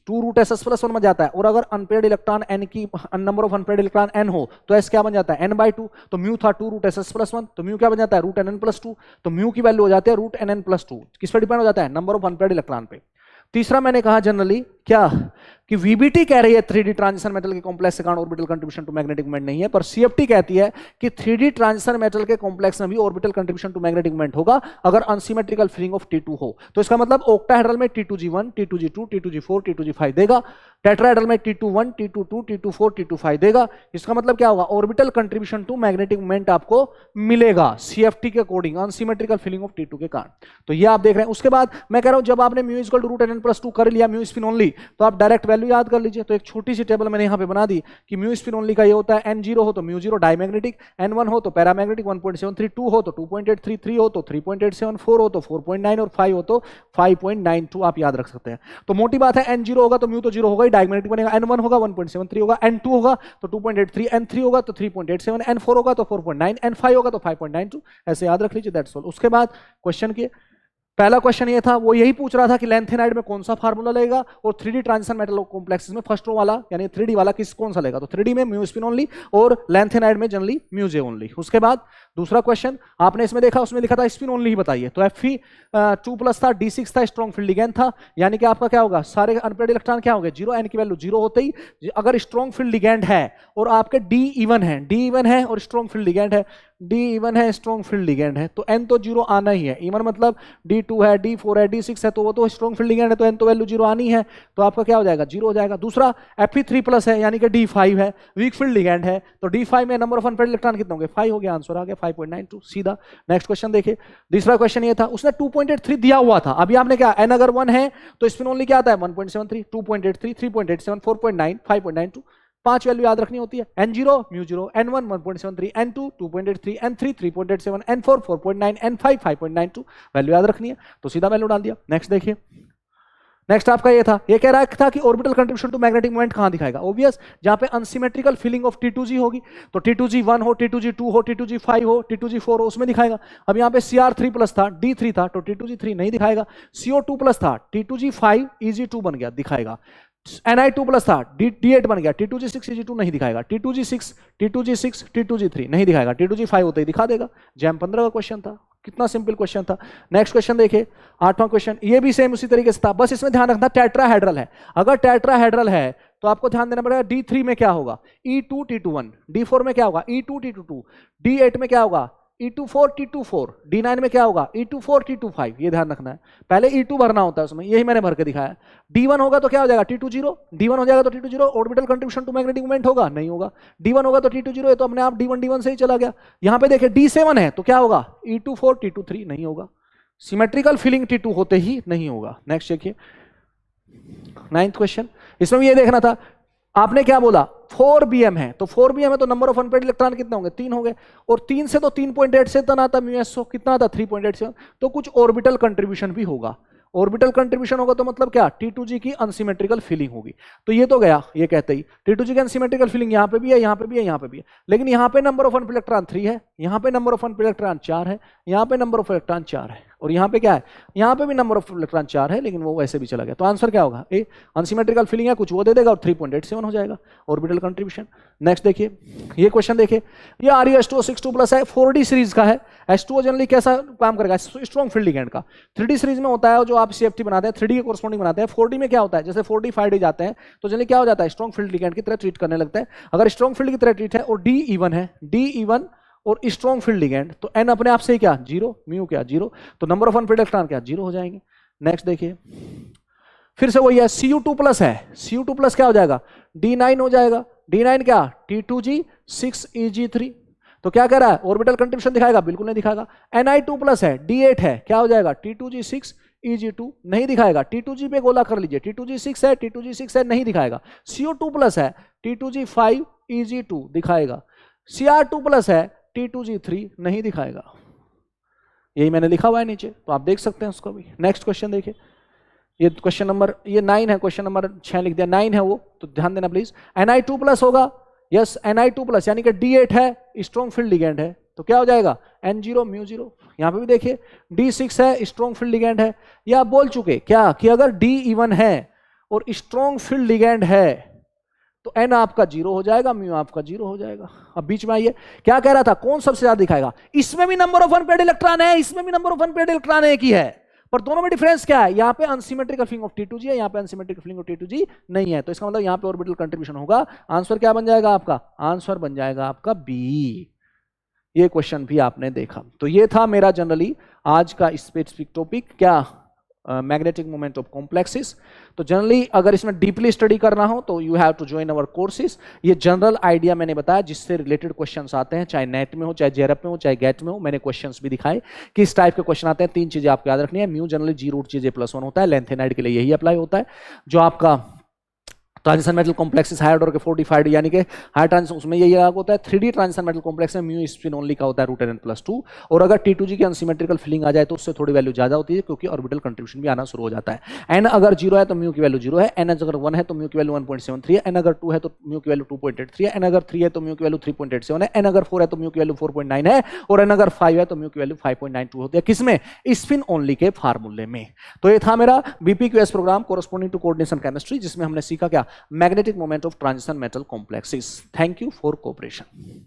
2 root S S plus 1 बन जाता है। और अगर अनपेयर्ड इलेक्ट्रॉन एन की number of unpaired electron N हो तो एस क्या बन जाता है n/2, तो म्यू था 2 रूट एस एस प्लस 1, तो म्यू क्या बन जाता है रूट एन एन प्लस 2, तो म्यू की वैल्यू हो जाती है रूट एन एन प्लस 2। किस पर डिपेंड हो जाता है, नंबर ऑफ अनपेयर्ड इलेक्ट्रॉन पे। तीसरा मैंने कहा जनरली क्या कि वीबीटी कह रही है 3D ट्रांजिशन मेटल के कॉम्प्लेक्स के कारण orbital contribution to magnetic moment नहीं है, पर सीएफटी कहती है कि 3D ट्रांजिशन मेटल के कॉम्प्लेक्स में भी orbital contribution to magnetic moment होगा अगर अनसिमेट्रिकल फीलिंग ऑफ T2 हो। तो इसका मतलब ऑक्टाहेड्रल में T2G1, T2G2, T2G4, T2G5 देगा, टेट्राहेड्रल में T2-1, T2-2, T2-4, T2-5 देगा। इसका मतलब क्या होगा, orbital contribution to magnetic moment आपको मिलेगा सीएफटी के according unsymmetrical feeling of T2 के कारण। तो ये आप देख रहे हैं। उसके बाद मैं कह रहा हूं जब आपने mu equal to root N plus 2 कर लिया म्यू स्पिन ओनली, तो आप डायरेक्ट वैल्यू याद कर लीजिए। तो एक छोटी सी टेबल मैंने यहां पे बना दी कि म्यू स्पिन ओनली का ये होता है n0 हो तो म्यू 0 डायमैग्नेटिक, n1 हो तो पैरामैग्नेटिक 1.73, 2 हो तो 2.83, 3 हो तो 3.87, 4 हो तो 4.9 और 5 हो तो 5.92 आप याद रख सकते हैं। तो मोटी बात है n0 होगा तो म्यू तो 0 होगा ही, डायमैग्नेटिक बनेगा, n1 होगा 1.73 होगा, n2 होगा तो 2.83, n3 होगा तो 3.87, n4 होगा तो 4.9, n5 होगा तो 5.92, ऐसे याद रख लीजिए, दैट्स ऑल। उसके बाद क्वेश्चन के पहला क्वेश्चन ये था, वो यही पूछ रहा था कि लेंथेनाइड में कौन सा फार्मूला लगेगा और 3D ट्रांजिशन मेटल कॉम्प्लेक्सेस में फर्स्ट रो वाला यानी 3D वाला कौन सा लगेगा। तो 3D में म्यू स्पिन ओनली और लेंथेनाइड में जनरली म्यू जे ओनली। उसके बाद दूसरा क्वेश्चन आपने इसमें देखा, उसमें लिखा था स्पिन ओनली ही बताइए, तो Fe2+ था, D6 था, स्ट्रॉन्ग फील्ड लिगेंड था, यानी कि आपका क्या होगा सारे अनपेयर्ड इलेक्ट्रॉन क्या होंगे 0, n की वैल्यू 0 होते ही अगर स्ट्रॉन्ग फील्ड लिगेंड है और आपके D इवन है और स्ट्रॉन्ग फील्ड लिगेंड है, डी इवन है, स्ट्रॉन्ग फील्ड लिगेंड है, तो एन तो जीरो आना ही है। इवन मतलब D2 है, D4 है, D6 है, तो वो तो स्ट्रॉन्ग फील्ड लिगेंड है, तो एन तो वैल्यू जीरो आनी है, तो आपका क्या हो जाएगा, जीरो हो जाएगा। दूसरा Fe3+ है, यानी कि D5 है, वीक फील्ड लिगेंड है, तो D5 में नंबर ऑफ अनपेयर्ड इलेक्ट्रॉन कितने होंगे, 5 हो गया, आंसर आ गया 5.92 सीधा। नेक्स्ट क्वेश्चन देखिए, दूसरा क्वेश्चन ये था, उसने 2.83 दिया हुआ था, अभी आपने क्या, एन अगर 1 है तो स्पिन ओनली क्या आता है 1.73, 2.83, 3.87, 4.9, 5.92, 5 वैल्यू याद रखनी होती है। n0 μ0, n1 1.73, n2 2.83, n3 3.87, n4 4.9, n5 5.92 value याद रखनी है, तो सीधा वैल्यू डाल दिया। नेक्स्ट देखिए, नेक्स्ट आपका ये था, ये कह रहा था कि orbital contribution to magnetic moment कहां दिखाएगा, ऑब्वियस जहां पे अनसिमेट्रिकल फीलिंग ऑफ T2G होगी, तो T2G 1 हो, T2G 2 हो, T2G 5 हो, T2G 4 हो, उसमें दिखाएगा। अब यहाँ पे Cr3+ था, D3 था, तो T2G 3 नहीं दिखाएगा। CO2+ था, T2G 5 Eg2 बन गया, दिखाएगा। Ni2+ था, D8 बन गया, T2G6 Eg2 नहीं दिखाएगा, T2G6 T2G3 नहीं दिखाएगा, T2G5 होते ही दिखा देगा। जैम 15 का क्वेश्चन था, कितना सिंपल क्वेश्चन था। नेक्स्ट क्वेश्चन देखिए, 8वां क्वेश्चन, ये भी सेम उसी तरीके से था, बस इसमें ध्यान रखना टेट्राहेड्रल है। अगर टेट्राहेड्रल है तो आपको ध्यान देना पड़ेगा D3 में क्या होगा, E2 T21, D4 में क्या होगा, E2 T22, D8 में क्या होगा, E24 T24, D9 में क्या होगा, E24 T25, ये ध्यान रखना है, पहले E2 भरना होता है उसमें, यही मैंने भर के दिखाया। D1 होगा तो क्या हो जाएगा, T20, D1 हो जाएगा तो T20 orbital contribution to magnetic moment होगा, नहीं होगा। D1 होगा तो T20 है, तो अपने आप D1 से ही चला गया। यहां पे देखिए D7 है तो क्या होगा, E24 T23 नहीं होगा, सिमेट्रिकल फीलिंग T2 होते ही नहीं होगा। नेक्स्ट देखिए, 9th क्वेश्चन, इसमें भी ये देखना था, आपने क्या बोला 4bm है, तो 4bm है तो नंबर ऑफ अनपेयर्ड इलेक्ट्रॉन कितने होंगे, 3 हो गए, और 3 से तो 3.8 से तन आता μso कितना आता 3.87, तो कुछ ऑर्बिटल कंट्रीब्यूशन भी होगा। ऑर्बिटल कंट्रीब्यूशन होगा तो मतलब क्या, T2G की अनसिमेट्रिकल फीलिंग होगी। तो ये तो गया, ये कहते ही T2G की अनसिमेट्रिकल फीलिंग यहां पे भी है, यहां पे भी है, यहां पे भी है, लेकिन यहां पे नंबर ऑफ अनपेयर्ड इलेक्ट्रॉन 3 है, यहां पे नंबर ऑफ अनपेयर्ड इलेक्ट्रॉन 4 है, यहां पे नंबर ऑफ इलेक्ट्रॉन 4 है, और यहां पे क्या है, यहां पे भी नंबर ऑफ इलेक्ट्रॉन 4 है, लेकिन वो वैसे भी चला गया। तो आंसर क्या होगा, ए अनसिमेट्रिकल फीलिंग है, कुछ वो दे देगा और 3.87 हो जाएगा ऑर्बिटल कंट्रीब्यूशन। नेक्स्ट देखिए, ये क्वेश्चन देखिए, ये Ru-H2O6 है, 4D सीरीज का है। H2O जनरली कैसा काम करेगा, स्ट्रॉन्ग फील्ड लिगेंड का। 3D सीरीज में होता है जो आप CFT बनाते हैं, 3D के कोरस्पॉन्डिंग बनाते हैं। 4D में क्या होता है, जैसे 4D 5D जाते हैं तो जनरली क्या हो जाता है, स्ट्रॉन्ग फील्ड लिगेंड की तरह ट्रीट करने लगता है। अगर स्ट्रॉन्ग फील्ड की तरह ट्रीट है और D इवन है, D इवन और स्ट्रॉन्ग फील्ड लिगेंड, तो n अपने आप से ही क्या, 0, म्यू क्या 0, तो नंबर ऑफ अनपेयर्ड इलेक्ट्रॉन क्या 0 हो जाएंगे। नेक्स्ट देखिए, फिर से वही है, Cu2+ है, Cu2+ क्या हो जाएगा, D9 हो जाएगा, D9 क्या, T2G6 Eg3, तो क्या कह रहा है, ऑर्बिटल कंट्रीब्यूशन दिखाएगा, बिल्कुल नहीं दिखाएगा। Ni2+ है, D8 है, क्या हो जाएगा, T2G6 Eg2 नहीं दिखाएगा। T2G पे गोला कर लीजिए, T2G6 है, T2G6 है, नहीं दिखाएगा। CO2+ है, T2G5 Eg2 दिखाएगा। Cr2+ है, T2G3 नहीं दिखाएगा। यही मैंने लिखा हुआ है नीचे, तो आप देख सकते हैं उसको भी। नेक्स्ट क्वेश्चन देखिए, ये क्वेश्चन नंबर, ये 9 है, क्वेश्चन नंबर 6 लिख दिया, 9 है वो, तो ध्यान देना प्लीज। Ni2+ होगा, यस Ni2+, यानी कि D8 है, स्ट्रॉन्ग फील्ड लिगेंड है, तो क्या हो जाएगा n0 μ0। यहां पे भी देखिए D6 है, स्ट्रॉन्ग फील्ड लिगेंड है, या आप बोल चुके क्या कि अगर D इवन है और स्ट्रॉन्ग फील्ड लिगेंड है तो n आपका 0 हो जाएगा, म्यू आपका 0 हो जाएगा। अब बीच में आइए, क्या कह रहा था, कौन सबसे ज्यादा दिखाएगा, इसमें भी नंबर ऑफ अनपेयर्ड इलेक्ट्रॉन है, इसमें भी नंबर ऑफ अनपेयर्ड इलेक्ट्रॉन है, एक ही है, पर दोनों में डिफरेंस क्या है, यहां पे अनसिमेट्रिकल फीलिंग ऑफ T2G है, यहां पे अनसिमेट्रिकल फीलिंग ऑफ T2G नहीं है, तो इसका मतलब यहां पे ऑर्बिटल कंट्रीब्यूशन होगा। आंसर क्या बन जाएगा आपका, आंसर बन जाएगा आपका बी। ये क्वेश्चन भी आपने देखा। तो ये था मेरा जनरली आज का स्पेसिफिक टॉपिक, क्या, मैग्नेटिक मोमेंट ऑफ कॉम्प्लेक्सेस। तो जनरली अगर इसमें डीपली स्टडी करना हो तो you have to join our courses. ये जनरल आइडिया मैंने बताया जिससे रिलेटेड क्वेश्चंस आते हैं, चाहे नेट में हो, चाहे जेआरएफ में हो, चाहे गेट में हो। मैंने क्वेश्चंस भी दिखाए किस टाइप के क्वेश्चन आते हैं। 3 चीजें आपको याद रखनी है, म्यू जनरली G√J+1 होता है, लेंथेनाइड के लिए यही अप्लाई होता है। जो आपका transition metal complexes higher order के 45 यानी कि हायर ट्रांजिशन, उसमें यही होता है। 3D ट्रांजिशन मेटल कॉम्प्लेक्स में म्यू स्पिन ओनली का होता है √n+2, और अगर T2G की अनसिमेट्रिकल फीलिंग आ जाए तो उससे थोड़ी वैल्यू ज्यादा होती है क्योंकि ऑर्बिटल कंट्रीब्यूशन भी आना शुरू हो जाता है। n अगर 0 है तो म्यू की वैल्यू 0 है, n अगर 1 है तो म्यू की वैल्यू 1.73 है, n अगर 2 है तो म्यू की वैल्यू 2.83 है, n अगर 3 है तो म्यू की वैल्यू 3.87 है, n अगर 4 है तो म्यू की वैल्यू 4.9 है, और n अगर 5 है तो म्यू की वैल्यू 5.92 होती है। किसमें, स्पिन ओनली के फार्मूले में। तो ये था मेरा BPQS program corresponding to coordination chemistry, जिसमें हमने सीखा क्या, magnetic moment of transition metal complexes. Thank you for cooperation.